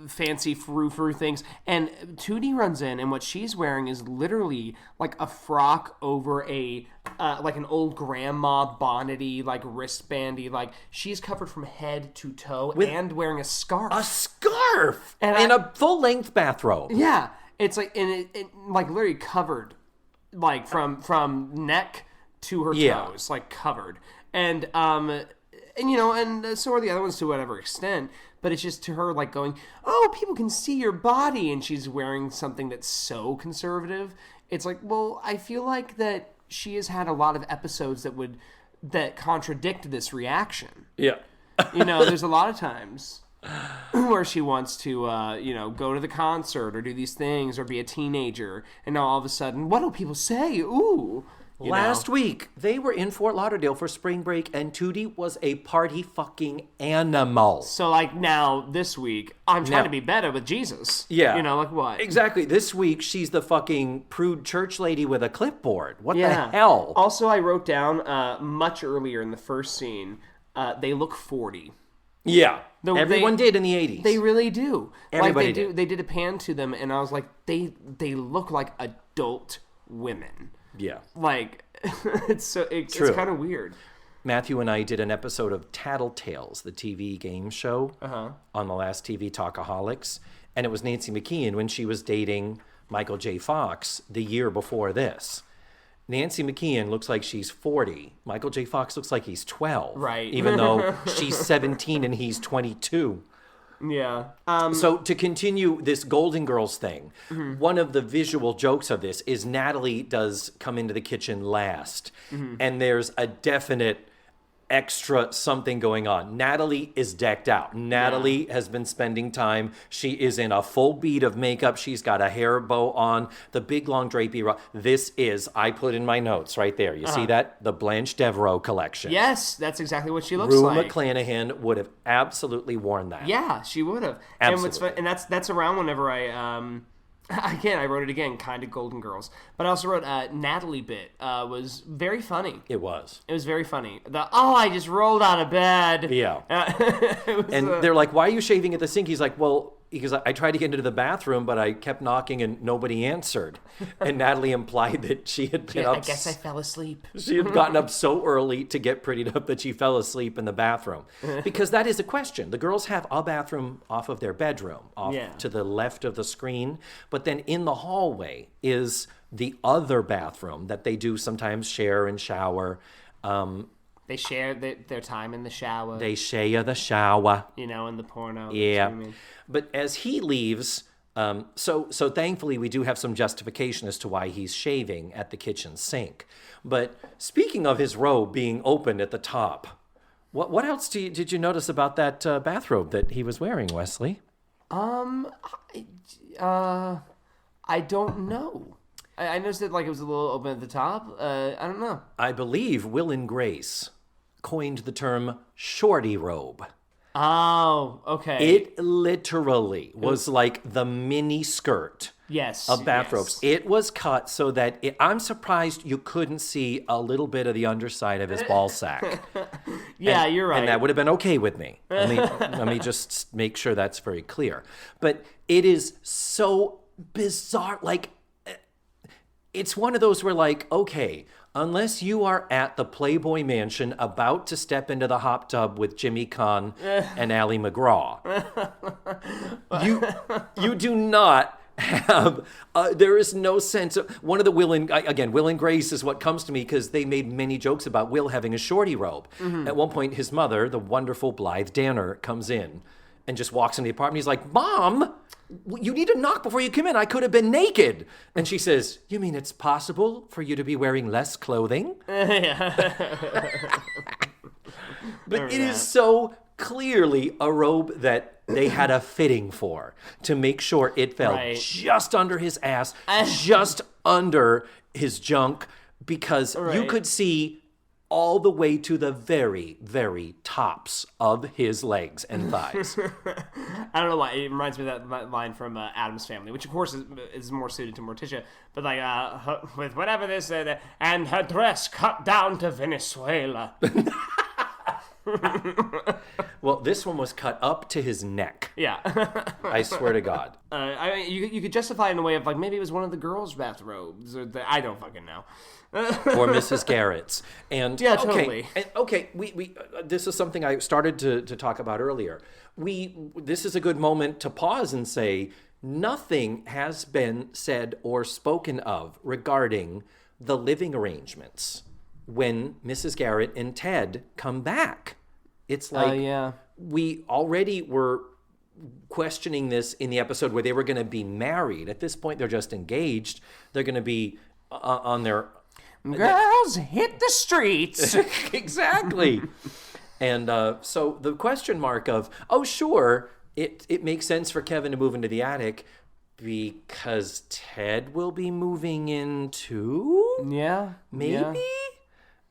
fancy frou-frou things. And Tootie runs in, and what she's wearing is literally like a frock over a like an old grandma bonnety, like wristbandy. Like she's covered from head to toe and wearing a scarf.
A scarf and a full-length bathrobe.
Yeah, it's like it like literally covered, like from neck to her toes, like covered. And so are the other ones to whatever extent, but it's just to her like going, oh, people can see your body, and she's wearing something that's so conservative. It's like, well, I feel like that she has had a lot of episodes that contradict this reaction.
Yeah.
There's a lot of times where she wants to, go to the concert or do these things or be a teenager, and now all of a sudden, what do people say? Ooh.
Last week, they were in Fort Lauderdale for spring break, and Tootie was a party fucking animal.
So, like, now, this week, I'm trying to be better with Jesus.
Yeah.
Like what?
Exactly. This week, she's the fucking prude church lady with a clipboard. What the hell?
Also, I wrote down, much earlier in the first scene, they look 40.
Yeah. Everyone did in the 80s.
They really do.
Everybody did.
They did a pan to them, and I was like, they look like adult women.
Yeah.
Like, it's kind of weird.
Matthew and I did an episode of Tattletales, the TV game show, on the last TV Talkaholics. And it was Nancy McKeon when she was dating Michael J. Fox the year before this. Nancy McKeon looks like she's 40. Michael J. Fox looks like he's 12.
Right.
Even though she's 17 and he's 22.
Yeah.
So to continue this Golden Girls thing, one of the visual jokes of this is Natalie does come into the kitchen last. And there's a definite extra something going on. Natalie is decked out. Natalie has been spending time. She is in a full bead of makeup. She's got a hair bow on, the big long drapey. This is, I put in my notes right there. You see that? The Blanche Devereaux collection.
Yes, that's exactly what she looks
Rue
like.
McClanahan would have absolutely worn that.
Yeah, she would have.
Absolutely.
And that's around whenever I wrote it again, kind of Golden Girls. But I also wrote Natalie bit was very funny.
It was.
It was very funny. I just rolled out of bed.
Yeah. They're like, why are you shaving at the sink? He's like, well, because I tried to get into the bathroom, but I kept knocking and nobody answered. And Natalie implied that she had been up.
I guess I fell asleep.
She had gotten up so early to get prettied up that she fell asleep in the bathroom. Because that is a question. The girls have a bathroom off of their bedroom, off to the left of the screen. But then in the hallway is the other bathroom that they do sometimes share and shower.
They share their time in the shower.
They share the shower.
In the porno.
Yeah. But as he leaves, so thankfully we do have some justification as to why he's shaving at the kitchen sink. But speaking of his robe being open at the top, what else did you notice about that bathrobe that he was wearing, Wesley?
I don't know. I noticed that it was a little open at the top. I don't know.
I believe Will and Grace coined the term shorty robe.
Oh, okay.
It literally was like the mini skirt of bathrobes.
Yes.
It was cut so that I'm surprised you couldn't see a little bit of the underside of his ball sack.
You're right.
And that would have been okay with me. Let me just make sure that's very clear. But it is so bizarre. It's one of those where okay, unless you are at the Playboy Mansion about to step into the hot tub with Jimmy Kahn and Ally McGraw, you do not have, there is no sense of, one of the Will and Grace is what comes to me because they made many jokes about Will having a shorty robe. Mm-hmm. At one point, his mother, the wonderful Blythe Danner, comes in and just walks in the apartment. He's like, Mom, you need to knock before you come in. I could have been naked. And she says, you mean it's possible for you to be wearing less clothing? But it is so clearly a robe that they had a fitting for to make sure it fell just under his ass, just under his junk, because you could see all the way to the very, very tops of his legs and thighs.
I don't know why. It reminds me of that line from Addams Family, which, of course, is more suited to Morticia. But, with whatever this, and her dress cut down to Venezuela.
Well, this one was cut up to his neck.
Yeah.
I swear to God.
You could justify it in a way of, maybe it was one of the girls' bathrobes. I don't fucking know.
Or Mrs. Garrett's. And
yeah, totally.
Okay, we this is something I started to talk about earlier. This is a good moment to pause and say nothing has been said or spoken of regarding the living arrangements when Mrs. Garrett and Ted come back. It's we already were questioning this in the episode where they were going to be married. At this point, they're just engaged. They're going to be on their...
Girls, hit the streets.
Exactly. And so the question mark of, sure, it makes sense for Kevin to move into the attic because Ted will be moving in too?
Yeah.
Maybe?
Yeah.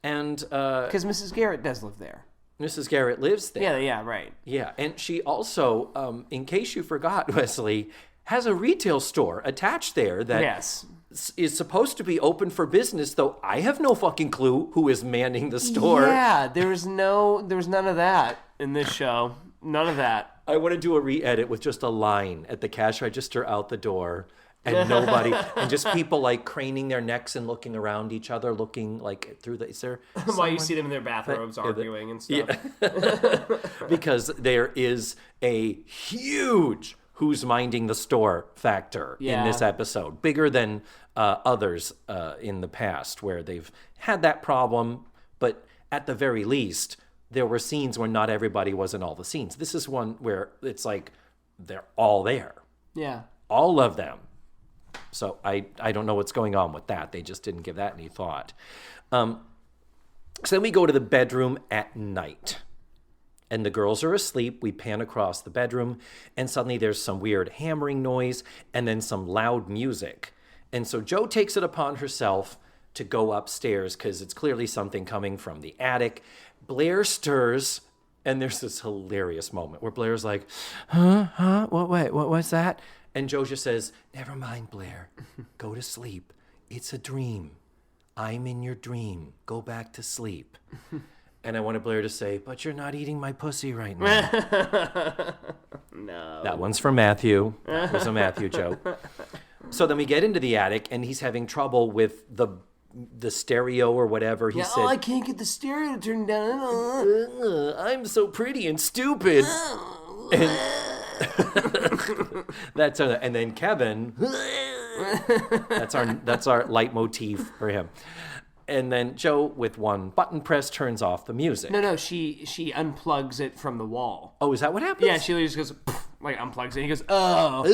And...
Because Mrs. Garrett does live there.
Mrs. Garrett lives there.
Yeah, right.
Yeah, and she also, in case you forgot, Wesley, has a retail store attached there that is supposed to be open for business, though I have no fucking clue who is manning the store.
Yeah, there's none of that in this show. None of that.
I want to do a re-edit with just a line at the cash register out the door. And nobody, and just people craning their necks and looking around each other, looking through the. Is there
while you see them in their bathrobes arguing and stuff?
Yeah. Because there is a huge who's minding the store factor in this episode, bigger than others in the past where they've had that problem. But at the very least, there were scenes where not everybody was in all the scenes. This is one where it's they're all there.
Yeah,
all of them. So I don't know what's going on with that. They just didn't give that any thought. So then we go to the bedroom at night. And the girls are asleep. We pan across the bedroom. And suddenly there's some weird hammering noise and then some loud music. And so Jo takes it upon herself to go upstairs because it's clearly something coming from the attic. Blair stirs. And there's this hilarious moment where Blair's like, huh? What's that? And Jo just says, never mind, Blair. Go to sleep. It's a dream. I'm in your dream. Go back to sleep. And I wanted Blair to say, but you're not eating my pussy right now.
No.
That one's for Matthew. That was a Matthew joke. So then we get into the attic, and he's having trouble with the stereo or whatever. He said,
I can't get the stereo to turn down.
I'm so pretty and stupid. And and then Kevin, that's our leitmotif for him. And then Joe, with one button press, turns off the music.
No, she unplugs it from the wall.
Oh, is that what happens?
Yeah, she just goes, like, unplugs it. And he goes, oh.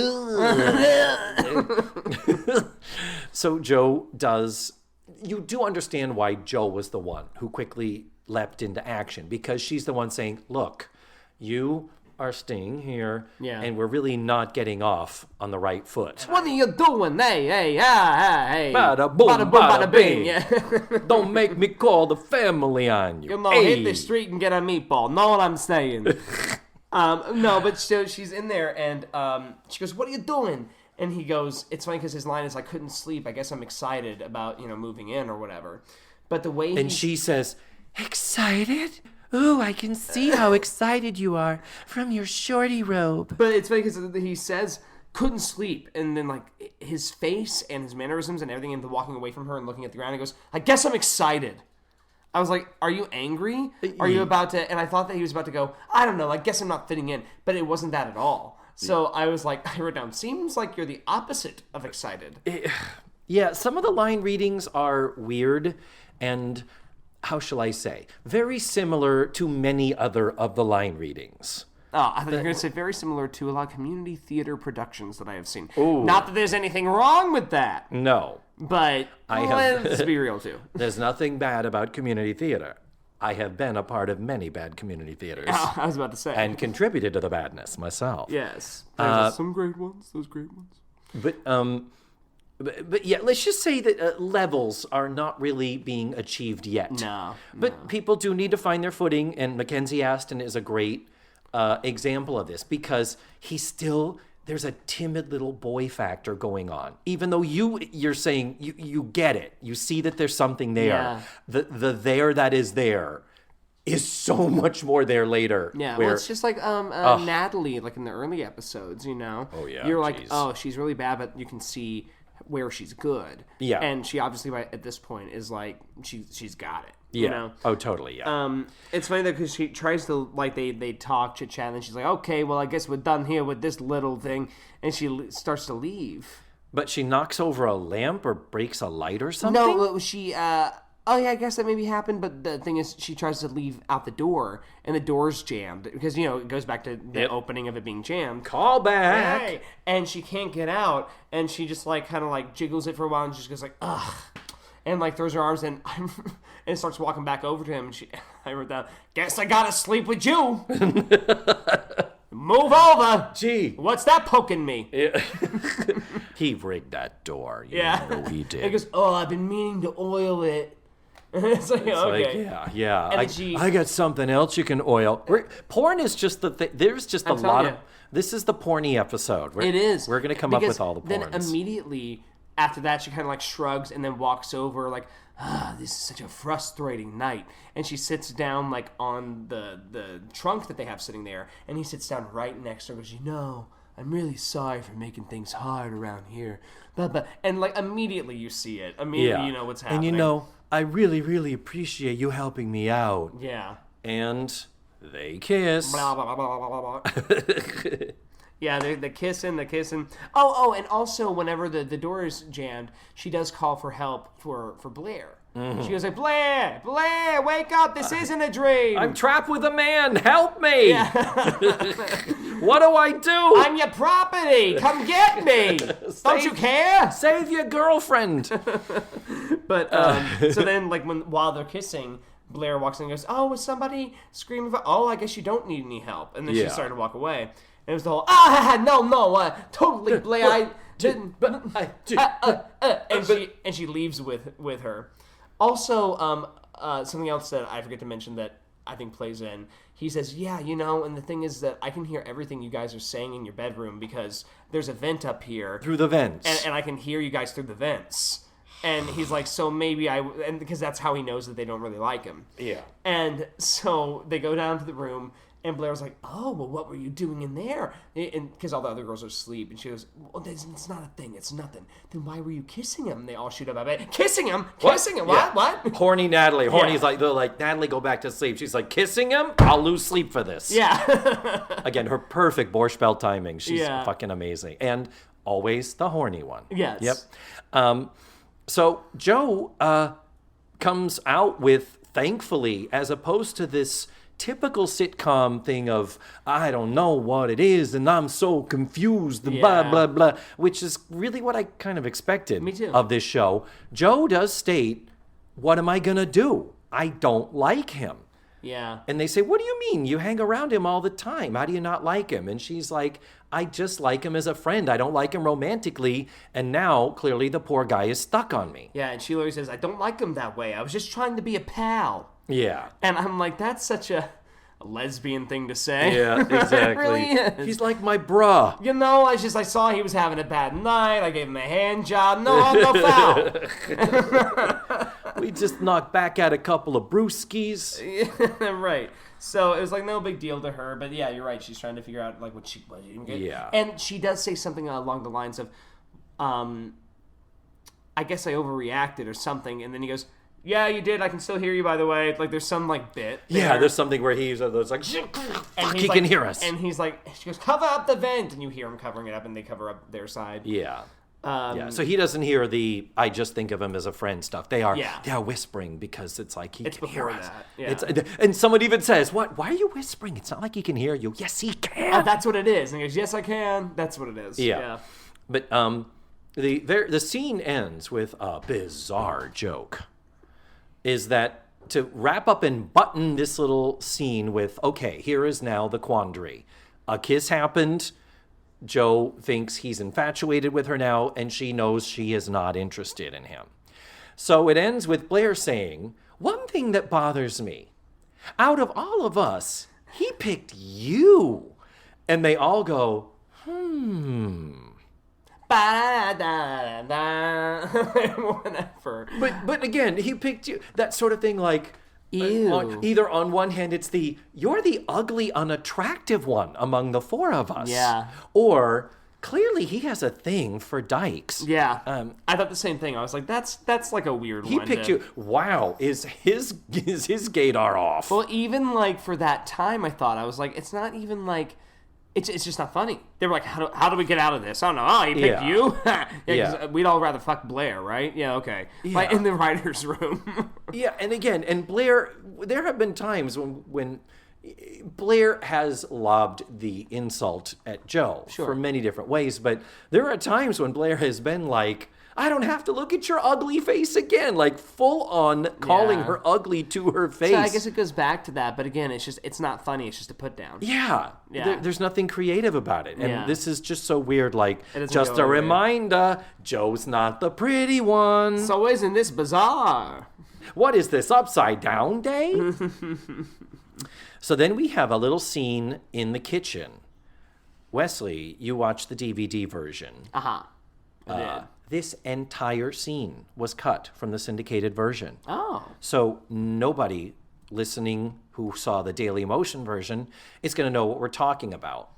So Joe does... You do understand why Joe was the one who quickly leapt into action, because she's the one saying, look, you are staying here, and we're really not getting off on the right foot.
What are you doing? Hey.
Bada boom, bada bing.
Yeah.
Don't make me call the family on you.
Come on, hit the street and get a meatball. Know what I'm saying? No, but so she's in there, and she goes, what are you doing? And he goes, it's funny because his line is, I couldn't sleep. I guess I'm excited about, moving in or whatever. But the way
And she says, excited? Ooh, I can see how excited you are from your shorty robe.
But it's funny because he says, couldn't sleep. And then, like, his face and his mannerisms and everything, and the walking away from her and looking at the ground, he goes, I guess I'm excited. I was like, are you angry? Are you about to... And I thought that he was about to go, I don't know, I guess I'm not fitting in. But it wasn't that at all. So I was like, I wrote down, seems like you're the opposite of excited.
Yeah, some of the line readings are weird and... How shall I say? Very similar to many other of the line readings.
Oh, I thought you were going to say very similar to a lot of community theater productions that I have seen.
Ooh.
Not that there's anything wrong with that.
No.
But let's be real, too.
There's nothing bad about community theater. I have been a part of many bad community theaters.
Oh, I was about to say.
And contributed to the badness myself.
Yes. There's some great ones. Those great ones.
But yeah, let's just say that levels are not really being achieved yet.
No.
But people do need to find their footing, and Mackenzie Aston is a great example of this, because there's a timid little boy factor going on. Even though you're saying you get it. You see that there's something there.
Yeah.
The there that is there is so much more there later.
Yeah, well, it's just like Natalie, like in the early episodes,
Oh, yeah.
You're like, oh, she's really bad, but you can see where she's good.
Yeah.
And she obviously at this point is like she's got it.
Yeah. Oh, totally. Yeah.
It's funny though because she tries to, like, they talk, chit chat, and she's like, okay, well, I guess we're done here with this little thing, and she starts to leave.
But she knocks over a lamp or breaks a light or something.
No, she. Oh yeah, I guess that maybe happened. But the thing is, she tries to leave out the door, and the door's jammed because it goes back to the opening of it being jammed.
Call back.
Hey! And she can't get out, and she just like kind of like jiggles it for a while, and just goes like ugh, and like throws her arms in, and starts walking back over to him. And I wrote down, guess I gotta sleep with you. Move over.
Gee,
what's that poking me?
Yeah. He rigged that door. You know he did.
He goes, oh, I've been meaning to oil it. It's like, okay.
Like, yeah. I got something else you can oil. Porn is just the thing. There's just a lot of... This is the porny episode.
It is.
We're going to come up with all the porns.
Then immediately after that, she kind of like shrugs and then walks over like, this is such a frustrating night. And she sits down like on the trunk that they have sitting there. And he sits down right next to her and goes, I'm really sorry for making things hard around here. And like immediately you see it. Immediately you know what's happening.
And I really, really appreciate you helping me out.
Yeah.
And they kiss.
Blah, blah, blah, blah, blah, blah. Yeah, the kissing. Oh, and also whenever the door is jammed, she does call for help for Blair. Mm-hmm. She goes like, Blair, wake up! This isn't a dream.
I'm trapped with a man. Help me! Yeah. What do I do?
I'm your property. Come get me. Don't you care?
Save your girlfriend.
But so then, like while they're kissing, Blair walks in and goes, "Oh, was somebody screaming for? Oh, I guess you don't need any help." And then she started to walk away. And it was the whole no, totally, Blair. I didn't. And she leaves with her. Also, something else that I forget to mention that I think plays in. He says, yeah, and the thing is that I can hear everything you guys are saying in your bedroom because there's a vent up here.
Through the vents.
And I can hear you guys through the vents. And he's like, so maybe and because that's how he knows that they don't really like him.
Yeah.
And so they go down to the room, and Blair's like, oh, well, what were you doing in there? And because all the other girls are asleep, and she goes, well, it's not a thing, it's nothing. Then why were you kissing him? And they all shoot up at it. Kissing him? Kissing him? What?
Horny Natalie. Horny's like, they're like, Natalie, go back to sleep. She's like, kissing him? I'll lose sleep for this.
Yeah.
Again, her perfect Borscht Belt timing. She's fucking amazing. And always the horny one.
Yes.
Yep. So Joe comes out with, thankfully, as opposed to this typical sitcom thing of, I don't know what it is, and I'm so confused, and blah, blah, blah, which is really what I kind of expected of this show. Joe does state, what am I going to do? I don't like him.
Yeah.
And they say, what do you mean? You hang around him all the time. How do you not like him? And she's like, I just like him as a friend. I don't like him romantically. And now, clearly, the poor guy is stuck on me.
Yeah, and she always says, I don't like him that way. I was just trying to be a pal.
Yeah.
And I'm like, that's such a lesbian thing to say.
Yeah, exactly.
It really is.
He's like my bruh.
You know, I saw he was having a bad night. I gave him a hand job. No foul.
We just knocked back at a couple of brewskis.
Right. So it was like no big deal to her. But yeah, you're right. She's trying to figure out like what she didn't get.
Yeah.
And she does say something along the lines of, I guess I overreacted or something. And then he goes, yeah, you did. I can still hear you, by the way. Like, there's some, like, bit there.
Yeah, there's something where he's like, fuck, he can hear us.
And he's like, she goes, cover up the vent. And you hear him covering it up, and they cover up their side.
Yeah. So he doesn't hear the, I just think of him as a friend stuff. They are whispering because it's like he can hear us.
Yeah.
And someone even says, what? Why are you whispering? It's not like he can hear you. Yes, he can.
Oh, that's what it is. And he goes, yes, I can. That's what it is.
Yeah. But the scene ends with a bizarre joke. Is that to wrap up and button this little scene with, okay, here is now the quandary. A kiss happened. Joe thinks he's infatuated with her now, and she knows she is not interested in him. So it ends with Blair saying, one thing that bothers me, out of all of us, he picked you. And they all go, whatever. But again, he picked you. That sort of thing, like, either on one hand, it's you're the ugly, unattractive one among the four of us.
Yeah.
Or clearly he has a thing for dykes.
Yeah. I thought the same thing. I was like, that's like a weird one.
He picked you. Wow. Is his gaydar off?
Well, even like for that time, I was like, it's not even like. It's just not funny. They were like, how do we get out of this? I don't know. Oh, he picked you? Yeah. We'd all rather fuck Blair, right? Yeah, okay. Yeah. Like in the writer's room.
Yeah, and again, and Blair, there have been times when Blair has lobbed the insult at Joe for many different ways, but there are times when Blair has been like, I don't have to look at your ugly face again. Like, full on calling her ugly to her face.
So I guess it goes back to that. But again, it's not funny. It's just a put down.
Yeah. There's nothing creative about it. And this is just so weird. Like, just a reminder, Joe's not the pretty one.
So isn't this bizarre?
What is this, upside down day? So then we have a little scene in the kitchen. Wesley, you watched the DVD version.
I did.
This entire scene was cut from the syndicated version.
Oh.
So nobody listening who saw the Daily Motion version is going to know what we're talking about.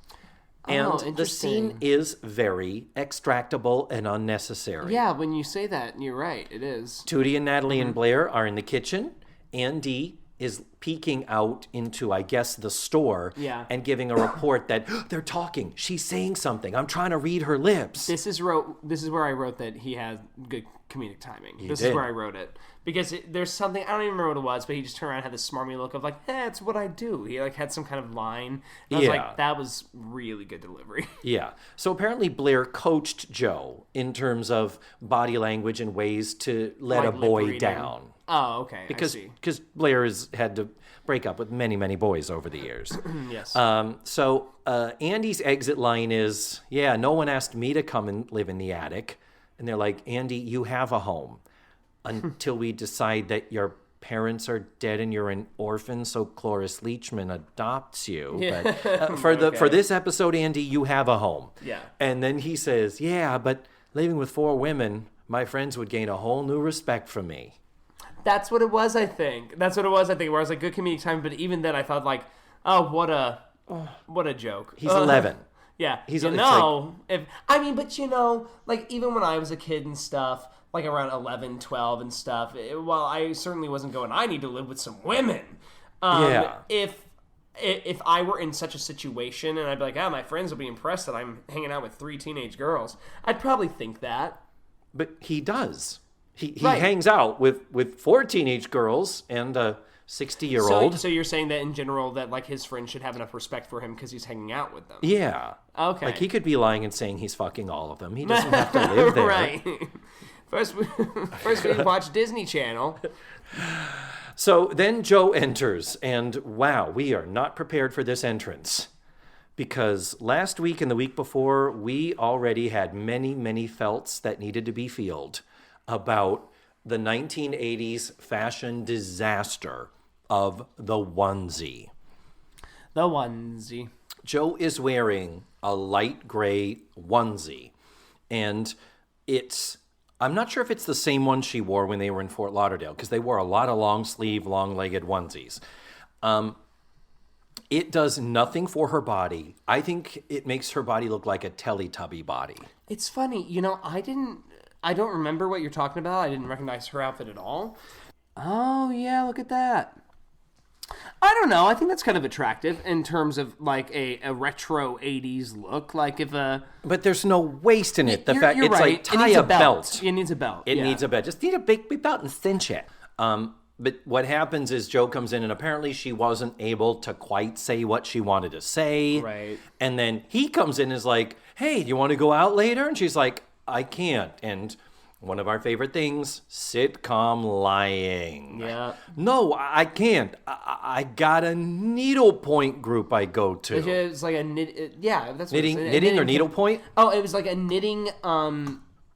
And the scene is very extractable and unnecessary.
Yeah, when you say that, you're right. It is.
Tootie and Natalie and Blair are in the kitchen. Andy is peeking out into, I guess, the store and giving a report that they're talking. She's saying something. I'm trying to read her lips.
This is where I wrote that he has good comedic timing. This is where I wrote it. Because there's something, I don't even remember what it was, but he just turned around and had this smarmy look of like, it's what I do. He like had some kind of line. And I was like, that was really good delivery. Yeah.
So apparently Blair coached Joe in terms of body language and ways to let a boy down.
Oh, okay.
Because Blair has had to break up with many, many boys over the years.
Yes.
So Andy's exit line is, no one asked me to come and live in the attic. And they're like, Andy, you have a home until we decide that your parents are dead and you're an orphan, so Cloris Leachman adopts you.
Yeah.
But for this episode, Andy, you have a home.
Yeah.
And then he says, but living with 4 women my friends would gain a whole new respect for me.
That's what it was, I think. Where I was like, good comedic timing, but even then I thought like, oh, what a joke.
He's 11.
Yeah.
But
like even when I was a kid and stuff, like around 11, 12 and stuff, while I certainly wasn't going, I need to live with some women. If I were in such a situation and I'd be like, my friends will be impressed that I'm hanging out with 3 teenage girls, I'd probably think that.
But he does. He hangs out with 4 teenage girls and a 60-year-old.
So you're saying that in general that like his friends should have enough respect for him because he's hanging out with them.
Yeah.
Okay.
Like he could be lying and saying he's fucking all of them. He doesn't have to live there.
Right. First we watch Disney Channel.
So then Joe enters, and wow, we are not prepared for this entrance. Because last week and the week before, we already had many, many felts that needed to be filled about the 1980s fashion disaster of the onesie.
The onesie.
Joe is wearing a light gray onesie, and I'm not sure if it's the same one she wore when they were in Fort Lauderdale, because they wore a lot of long-sleeve, long-legged onesies. It does nothing for her body. I think it makes her body look like a Teletubby body.
It's funny, I don't remember what you're talking about. I didn't recognize her outfit at all. Oh yeah, look at that. I don't know. I think that's kind of attractive in terms of like a retro 80s look. Like if
But there's no waist in it. You're it's
right.
like tie a belt.
It needs a belt.
It needs a belt. Just need a big belt and cinch it. But what happens is Joe comes in and apparently she wasn't able to quite say what she wanted to say.
Right.
And then he comes in and is like, hey, do you want to go out later? And she's like, I can't. And one of our favorite things, sitcom lying.
Yeah.
No, I can't. I got a needlepoint group I go to.
It's like a that's
knitting or needlepoint?
Oh, it was like a knitting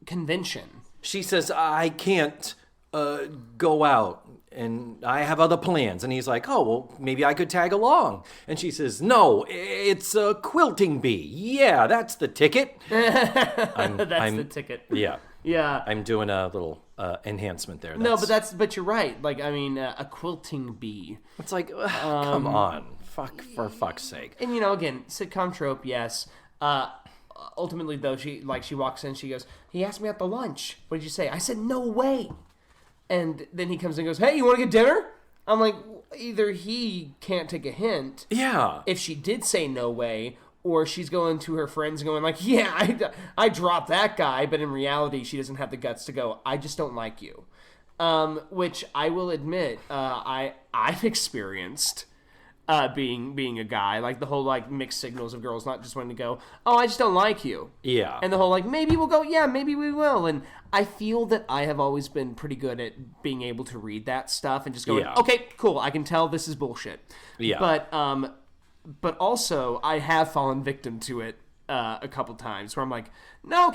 convention.
She says, I can't go out and I have other plans. And he's like, oh, well, maybe I could tag along. And she says, no, it's a quilting bee. Yeah, that's the ticket.
That's the ticket.
Yeah.
Yeah.
I'm doing a little enhancement there.
But you're right. Like, I mean, a quilting bee.
It's like, come on. For fuck's sake.
And, again, sitcom trope, yes. Ultimately, though, she walks in, she goes, he asked me out to lunch. What did you say? I said, no way. And then he comes in and goes, hey, you want to get dinner? I'm like, either he can't take a hint.
Yeah.
If she did say no way, or she's going to her friends and going like, yeah, I dropped that guy. But in reality, she doesn't have the guts to go, I just don't like you. Which I will admit, I've experienced being a guy. Like the whole like mixed signals of girls not just wanting to go, oh, I just don't like you.
Yeah.
And the whole like, maybe we'll go, yeah, maybe we will. And I feel that I have always been pretty good at being able to read that stuff and just going, okay, cool, I can tell this is bullshit.
Yeah.
But also I have fallen victim to it a couple times where I'm like, no,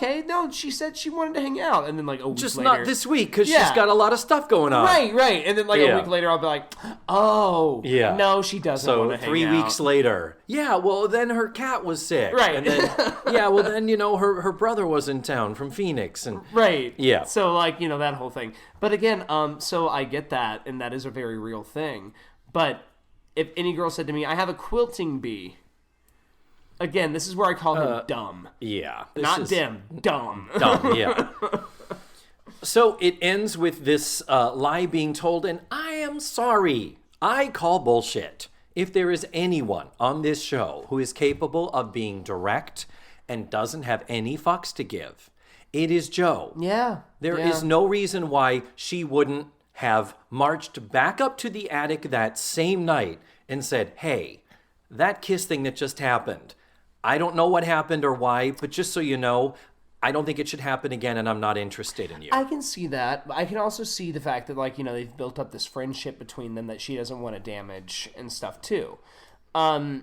she said she wanted to hang out, and then like a week
just
later,
not this week because she's got a lot of stuff going on.
Right, and then like a week later I'll be like, oh,
yeah,
no, she doesn't want to hang out.
So 3 weeks later, well then her cat was sick,
right,
and then her brother was in town from Phoenix, and
yeah, so like that whole thing. But again, so I get that, and that is a very real thing. But if any girl said to me, I have a quilting bee. Again, this is where I call him dumb.
Yeah.
Not dim, dumb.
Dumb, yeah. So it ends with this lie being told, and I am sorry. I call bullshit. If there is anyone on this show who is capable of being direct and doesn't have any fucks to give, it is Joe.
Yeah.
There is no reason why she wouldn't have marched back up to the attic that same night and said, hey, that kiss thing that just happened, I don't know what happened or why, but just so you know, I don't think it should happen again, and I'm not interested in you.
I can see that. I can also see the fact that, like, they've built up this friendship between them that she doesn't want to damage and stuff, too. I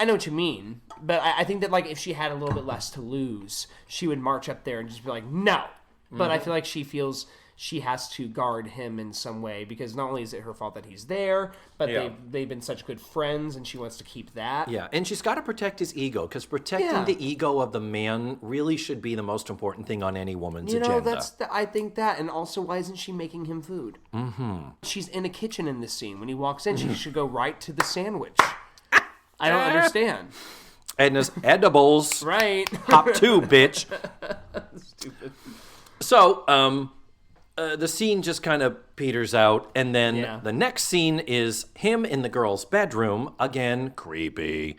know what you mean, but I think that, like, if she had a little bit less to lose, she would march up there and just be like, no. But I feel like she feels she has to guard him in some way because not only is it her fault that he's there, but they've been such good friends and she wants to keep that.
Yeah, and she's got to protect his ego because protecting the ego of the man really should be the most important thing on any woman's agenda.
I think that, and also why isn't she making him food? Mm-hmm. She's in a kitchen in this scene. When he walks in, she should go right to the sandwich. I don't understand.
Edna's edibles.
Right.
Hop 2, bitch.
Stupid.
So, the scene just kind of peters out, and then the next scene is him in the girl's bedroom. Again, creepy.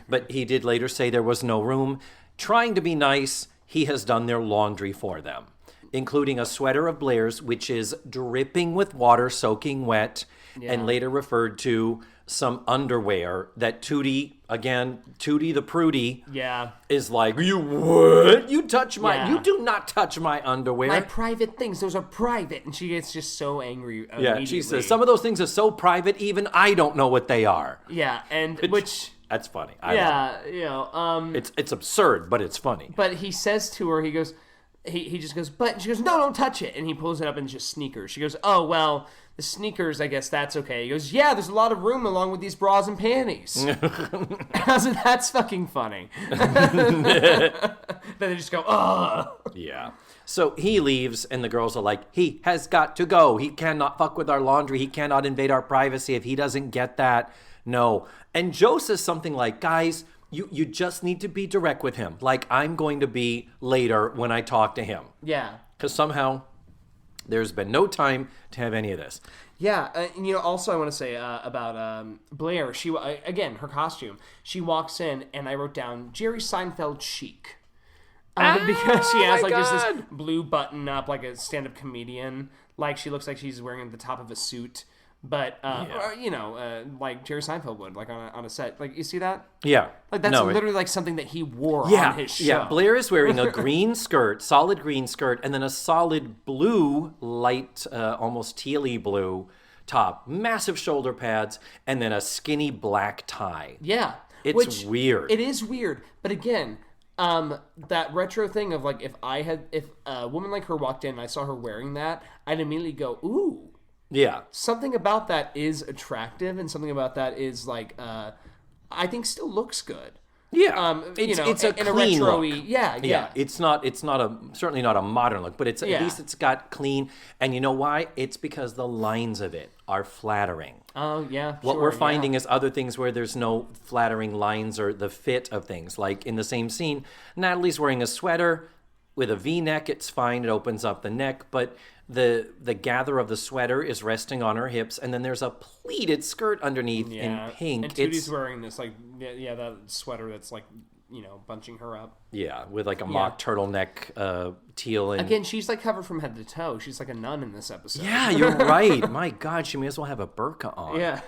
But he did later say there was no room. Trying to be nice, he has done their laundry for them, including a sweater of Blair's, which is dripping with water, soaking wet, and later referred to some underwear that Tootie the Prudy, is like, you would? You touch my, you do not touch my underwear.
My private things, those are private. And she gets just so angry
Yeah, she says, some of those things are so private, even I don't know what they are.
Yeah, and
That's funny.
It's
absurd, but it's funny.
But he says to her, he goes, he just goes, but, and she goes, no, don't touch it. And he pulls it up and it's just sneakers. She goes, oh, well, the sneakers, I guess that's okay. He goes, yeah, there's a lot of room along with these bras and panties. I was like, that's fucking funny. Then they just go, ugh.
Yeah. So he leaves, and the girls are like, he has got to go. He cannot fuck with our laundry. He cannot invade our privacy. If he doesn't get that, no. And Joe says something like, guys, you just need to be direct with him. Like I'm going to be later when I talk to him.
Yeah.
Because somehow there's been no time to have any of this.
Yeah, and also I want to say about Blair. She again, her costume. She walks in, and I wrote down Jerry Seinfeld chic. Because she has just this blue button up, like a stand-up comedian. Like she looks like she's wearing the top of a suit. But, like Jerry Seinfeld would, like on a set. Like, you see that?
Yeah.
Like, that's literally like something that he wore on his show.
Yeah, Blair is wearing a green skirt, solid green skirt, and then a solid blue, light, almost tealy blue top, massive shoulder pads, and then a skinny black tie.
Yeah.
It's weird.
It is weird. But again, that retro thing of like, if a woman like her walked in and I saw her wearing that, I'd immediately go, ooh.
Yeah.
Something about that is attractive, and something about that is like, I think still looks good.
Yeah. It's a clean look.
Yeah.
It's certainly not a modern look, but at least it's got clean. And you know why? It's because the lines of it are flattering.
Oh, yeah.
What we're finding is other things where there's no flattering lines or the fit of things. Like in the same scene, Natalie's wearing a sweater with a V-neck. It's fine. It opens up the neck, but the gather of the sweater is resting on her hips, and then there's a pleated skirt underneath in pink.
And Tootie's wearing this that sweater that's like, bunching her up.
Yeah, with like a mock turtleneck, teal. And
again, she's like covered from head to toe. She's like a nun in this episode.
Yeah, you're right. My God, she may as well have a burqa on.
Yeah.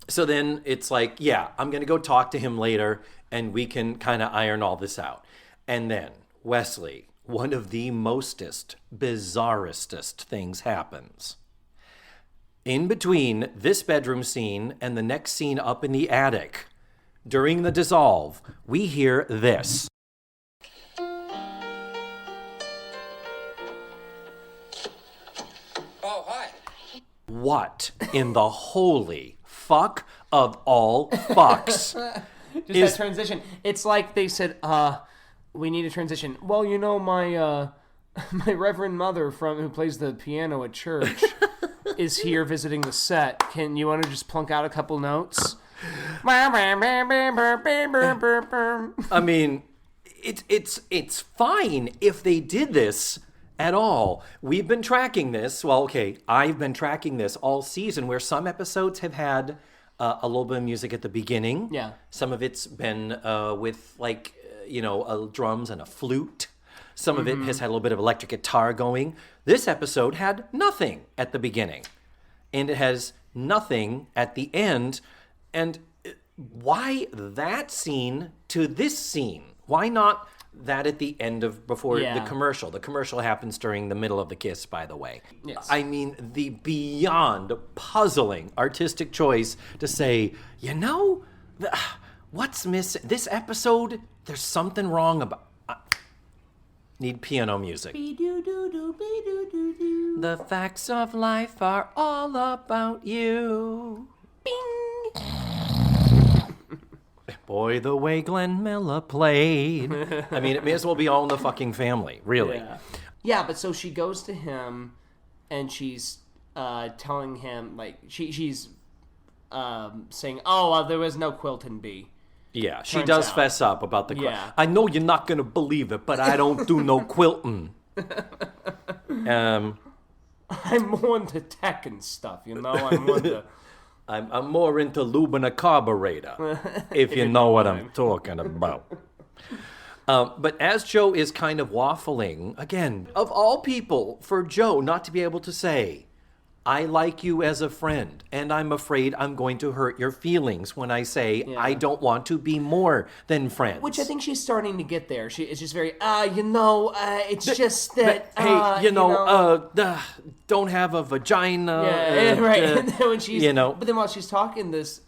So then it's like, I'm going to go talk to him later, and we can kind of iron all this out. And then Wesley, one of the mostest, bizarrestest things happens. In between this bedroom scene and the next scene up in the attic, during the dissolve, we hear this.
Oh, hi.
What in the holy fuck of all fucks?
That transition. It's like they said, we need a transition. Well, my my Reverend Mother who plays the piano at church is here visiting the set. Can you want to just plunk out a couple notes?
I mean, it's fine if they did this at all. We've been tracking this. Well, okay, I've been tracking this all season, where some episodes have had a little bit of music at the beginning.
Yeah.
Some of it's been with drums and a flute. Some of it has had a little bit of electric guitar going. This episode had nothing at the beginning, and it has nothing at the end. And why that scene to this scene? Why not that at the end before the commercial? The commercial happens during the middle of the kiss, by the way.
Yes.
I mean, the beyond puzzling artistic choice to say, what's missing? This episode, there's something wrong about. Need piano music.
Be-do-do-do,
The facts of life are all about you.
bing.
Boy, the way Glenn Miller played. I mean, it may as well be All in the Fucking Family, really.
Yeah, but so she goes to him, and she's telling him, like, she's saying, there was no Quilton Bee.
Yeah, she
Turns
does
out.
fess up about the quilt.
Yeah.
I know you're not going to believe it, but I don't do no quilting.
I'm more into tech and stuff, you know? I'm more into...
I'm more into lubing a carburetor, if you know what I'm talking about. But as Joe is kind of waffling, again, of all people, for Joe not to be able to say, I like you as a friend, and I'm afraid I'm going to hurt your feelings when I say I don't want to be more than friends.
Which I think she's starting to get there. It's just very, it's just that,
hey, don't have a vagina.
Yeah, right. And then when she's,
you know.
But then while she's talking, this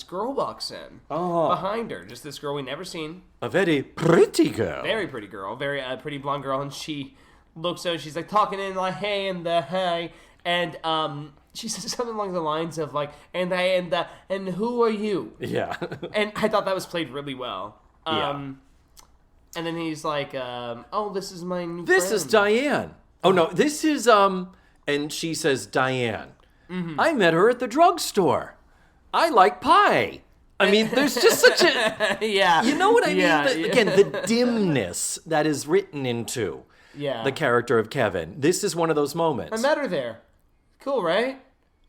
girl walks in behind her. Just this girl we never seen.
A very pretty girl.
Very pretty girl. Very pretty blonde girl. And she looks out, she's like talking in like, hey, and the hey. And she says something along the lines of like, and who are you?
Yeah.
And I thought that was played really well.
Yeah.
And then he's like, this is my new
This
friend.
is Diane. Oh, no, this is, and she says, Diane. Mm-hmm. I met her at the drugstore. I like pie. I mean, there's just such a...
Yeah.
You know what I mean?
Yeah.
Again, the dimness that is written into the character of Kevin. This is one of those moments.
I met her there. Cool, right?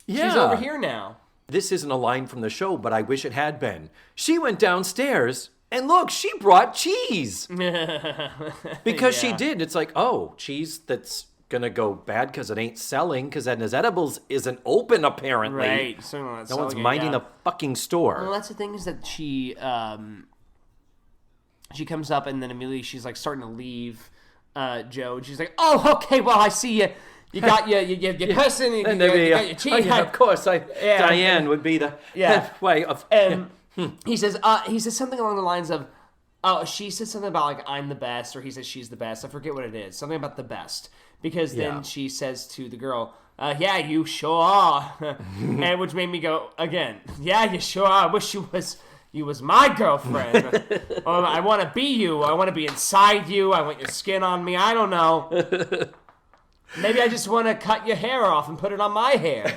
Yeah.
She's over here now.
This isn't a line from the show, but I wish it had been. She went downstairs, and look, she brought cheese. Because she did. It's like, cheese that's gonna go bad because it ain't selling, because Edna's Edibles isn't open, apparently.
Right. So
no one's minding the fucking store.
Well, that's the thing, is that she comes up, and then immediately she's like starting to leave Joe, and she's like, oh, okay, well, I see you. You got your person, you got your cheese.
Of course, Diane would be the way of...
And he says something along the lines of, she said something about, like, I'm the best, or he says she's the best. I forget what it is. Something about the best. Because then she says to the girl, yeah, you sure are. And which made me go, again, yeah, you sure are. I wish you was my girlfriend. I want to be you. I want to be inside you. I want your skin on me. I don't know. Maybe I just want to cut your hair off and put it on my hair.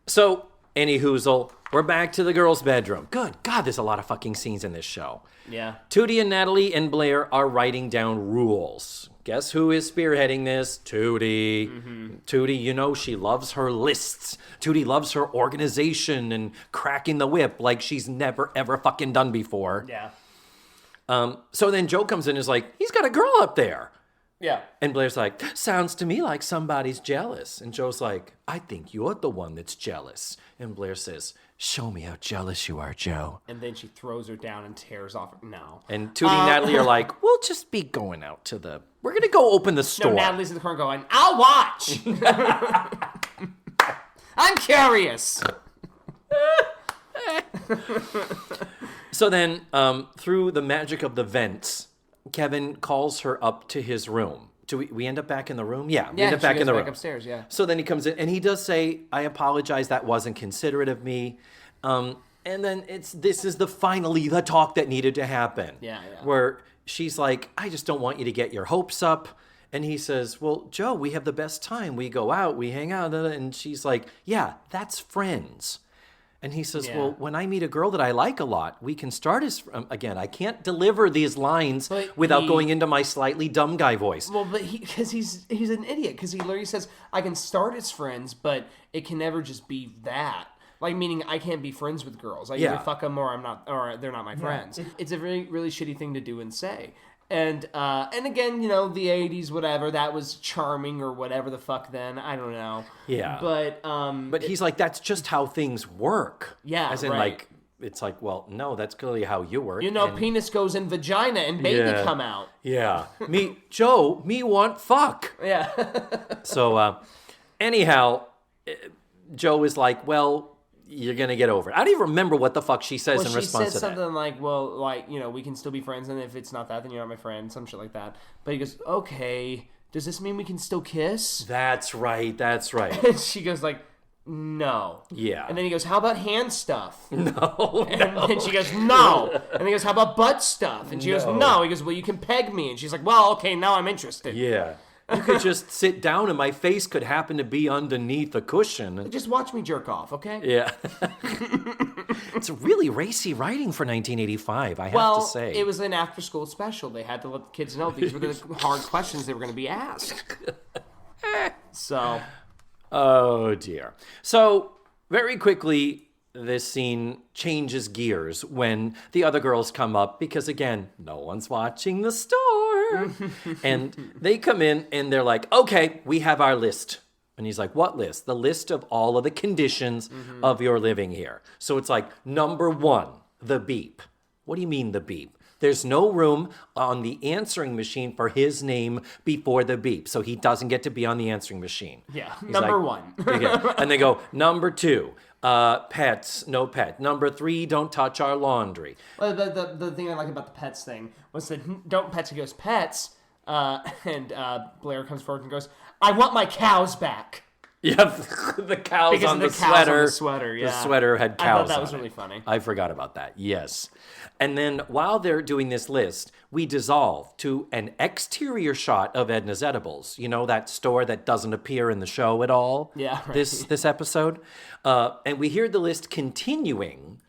So, any hoozle, we're back to the girls' bedroom. Good God, there's a lot of fucking scenes in this show.
Yeah.
Tootie and Natalie and Blair are writing down rules. Guess who is spearheading this? Tootie. Mm-hmm. Tootie, she loves her lists. Tootie loves her organization and cracking the whip like she's never, ever fucking done before.
Yeah.
So then Joe comes in and is like, he's got a girl up there.
Yeah.
And Blair's like, sounds to me like somebody's jealous. And Joe's like, I think you're the one that's jealous. And Blair says, show me how jealous you are, Joe.
And then she throws her down and tears off. No.
And Tootie and Natalie are like, we'll just be going out to we're going to go open the store.
No, Natalie's in the corner going, I'll watch. I'm curious.
So then, through the magic of the vents, Kevin calls her up to his room. Do we end up back in the room? Yeah, we end up back in the room.
Upstairs, yeah.
So then he comes in, and he does say, I apologize, that wasn't considerate of me. And then this is finally the talk that needed to happen.
Yeah.
Where she's like, I just don't want you to get your hopes up. And he says, well, Joe, we have the best time. We go out, we hang out. And she's like, yeah, that's friends. And he says, well, when I meet a girl that I like a lot, we can start as... again, I can't deliver these lines without going into my slightly dumb guy voice.
Well, but because he's an idiot. Because he literally says, I can start as friends, but it can never just be that. Like, meaning I can't be friends with girls. I either fuck them or I'm not, or they're not my friends. It's a really, really shitty thing to do and say. And again, the 80s, whatever, that was charming or whatever the fuck then. I don't know.
Yeah.
But
he's like, that's just how things work.
Yeah,
as in, like, it's like, well, no, that's clearly how you work.
Penis goes in vagina and baby come out.
Yeah. Joe, me want fuck.
Yeah.
So, anyhow, Joe is like, well, you're going to get over it. I don't even remember what the fuck she says in response to that.
She said something like, well, like, you know, we can still be friends, and if it's not that, then you're not my friend, some shit like that. But he goes, okay, does this mean we can still kiss?
That's right.
And she goes like, no.
Yeah.
And then he goes, how about hand stuff?
No.
And then she goes, no. And then he goes, how about butt stuff? And she goes, no. He goes, well, you can peg me. And she's like, well, okay, now I'm interested.
Yeah. You could just sit down and my face could happen to be underneath a cushion.
Just watch me jerk off, okay?
Yeah. It's really racy writing for 1985, I have to say.
Well, it was an after-school special. They had to let the kids know these were the hard questions they were going to be asked. So...
Oh, dear. So, very quickly, this scene changes gears when the other girls come up because, again, no one's watching the store. And they come in and they're like, okay, we have our list. And he's like, what list? The list of all of the conditions of your living here. So it's like, number 1, the beep. What do you mean the beep? There's no room on the answering machine for his name before the beep, so he doesn't get to be on the answering machine.
Yeah, number 1.
Okay. And they go, number 2, pets, no pet. Number 3, don't touch our laundry.
Well, the thing I like about the pets thing was that don't pets, he goes, pets, and Blair comes forward and goes, I want my cows back.
Yeah, the cows
because
on
the
the
cows
sweater.
On the sweater, yeah.
The sweater had cows.
I thought that was
on
really
it.
funny.
I forgot about that. Yes. And then while they're doing this list, we dissolve to an exterior shot of Edna's Edibles. You know, that store that doesn't appear in the show at all?
Yeah. Right.
This episode. And we hear the list continuing.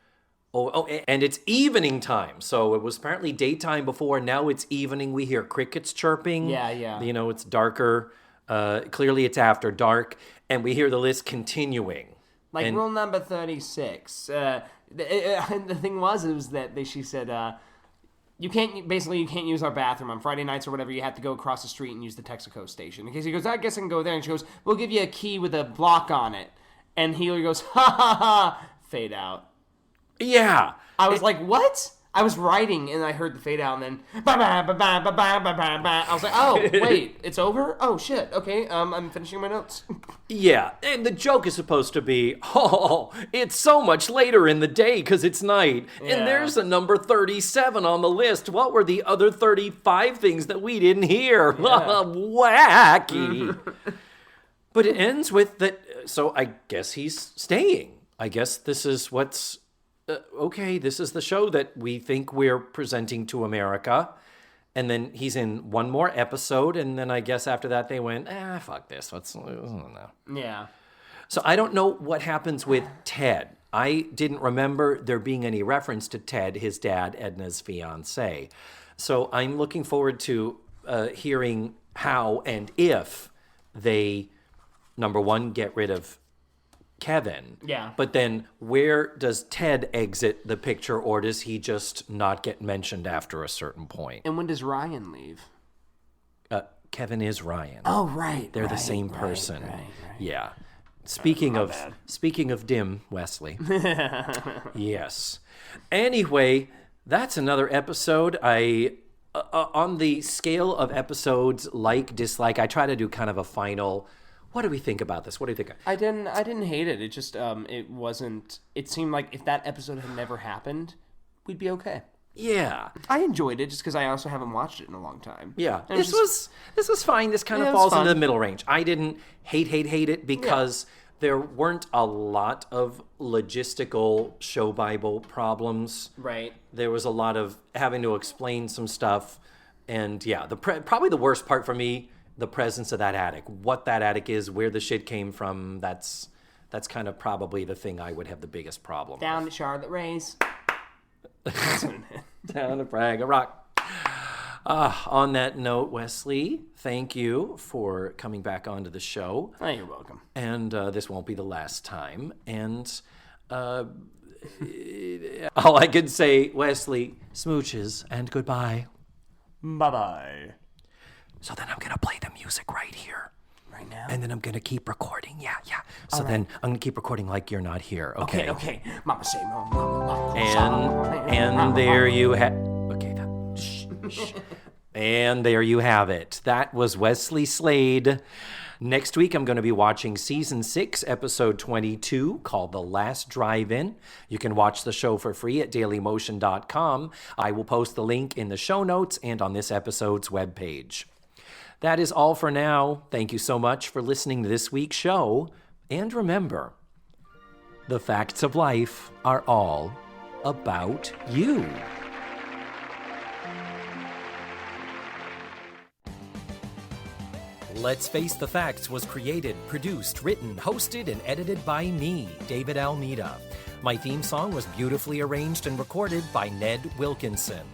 And it's evening time. So it was apparently daytime before. Now it's evening. We hear crickets chirping.
Yeah.
You know, it's darker. Clearly it's after dark. And we hear the list continuing.
Like rule number 36. The thing was that she said, you can't use our bathroom on Friday nights or whatever. You have to go across the street and use the Texaco station. Because he goes, I guess I can go there. And she goes, we'll give you a key with a block on it. And Healy goes, ha ha ha, fade out.
Yeah.
I was like, what? I was writing and I heard the fade out and then I was like, oh, wait, it's over? Oh, shit. Okay, I'm finishing my notes.
Yeah, and the joke is supposed to be, oh, it's so much later in the day because it's night.
Yeah.
And there's a number 37 on the list. What were the other 35 things that we didn't hear? Yeah. Wacky. But it ends with that, so I guess he's staying. I guess this is what's... okay, this is the show that we think we're presenting to America. And then he's in one more episode, and then I guess after that they went, fuck this. No.
Yeah.
So I don't know what happens with Ted. I didn't remember there being any reference to Ted, his dad, Edna's fiancé. So I'm looking forward to hearing how and if they, number 1, get rid of Kevin.
Yeah.
But then where does Ted exit the picture, or does he just not get mentioned after a certain point?
And when does Ryan leave?
Kevin is Ryan.
Oh, right.
They're the same person.
Right.
Yeah. Speaking of dim, Wesley. Yes. Anyway, that's another episode. On the scale of episodes, like, dislike, I try to do kind of a final... What do we think about this? What do you think?
I didn't hate it. It just it wasn't. It seemed like if that episode had never happened, we'd be okay.
Yeah,
I enjoyed it just because I also haven't watched it in a long time.
Yeah, this was fine. This kind of falls into the middle range. I didn't hate it because there weren't a lot of logistical show Bible problems.
Right.
There was a lot of having to explain some stuff, and yeah, probably the worst part for me. The presence of that attic, what that attic is, where the shit came from, that's kind of probably the thing I would have the biggest problem
Down
with.
to Charlotte Rays.
Down to Praga Rock. On that note, Wesley, thank you for coming back onto the show.
Oh, you're welcome.
And this won't be the last time. And all I can say, Wesley, smooches and goodbye.
Bye-bye.
So then I'm going to play the music right here.
Right now?
And then I'm going to keep recording. Yeah. So then I'm going to keep recording like you're not here, okay?
Okay. Mama say, mama.
And there you have... Okay, shh. And there you have it. That was Wesley Slade. Next week, I'm going to be watching Season 6, Episode 22, called The Last Drive-In. You can watch the show for free at dailymotion.com. I will post the link in the show notes and on this episode's webpage. That is all for now. Thank you so much for listening to this week's show. And remember, the facts of life are all about you. Let's Face the Facts was created, produced, written, hosted, and edited by me, David Almeida. My theme song was beautifully arranged and recorded by Ned Wilkinson.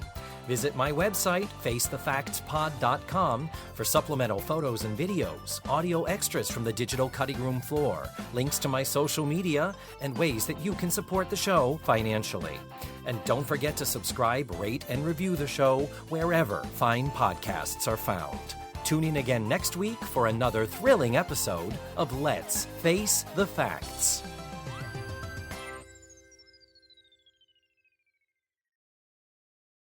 Visit my website, facethefactspod.com, for supplemental photos and videos, audio extras from the digital cutting room floor, links to my social media, and ways that you can support the show financially. And don't forget to subscribe, rate, and review the show wherever fine podcasts are found. Tune in again next week for another thrilling episode of Let's Face the Facts.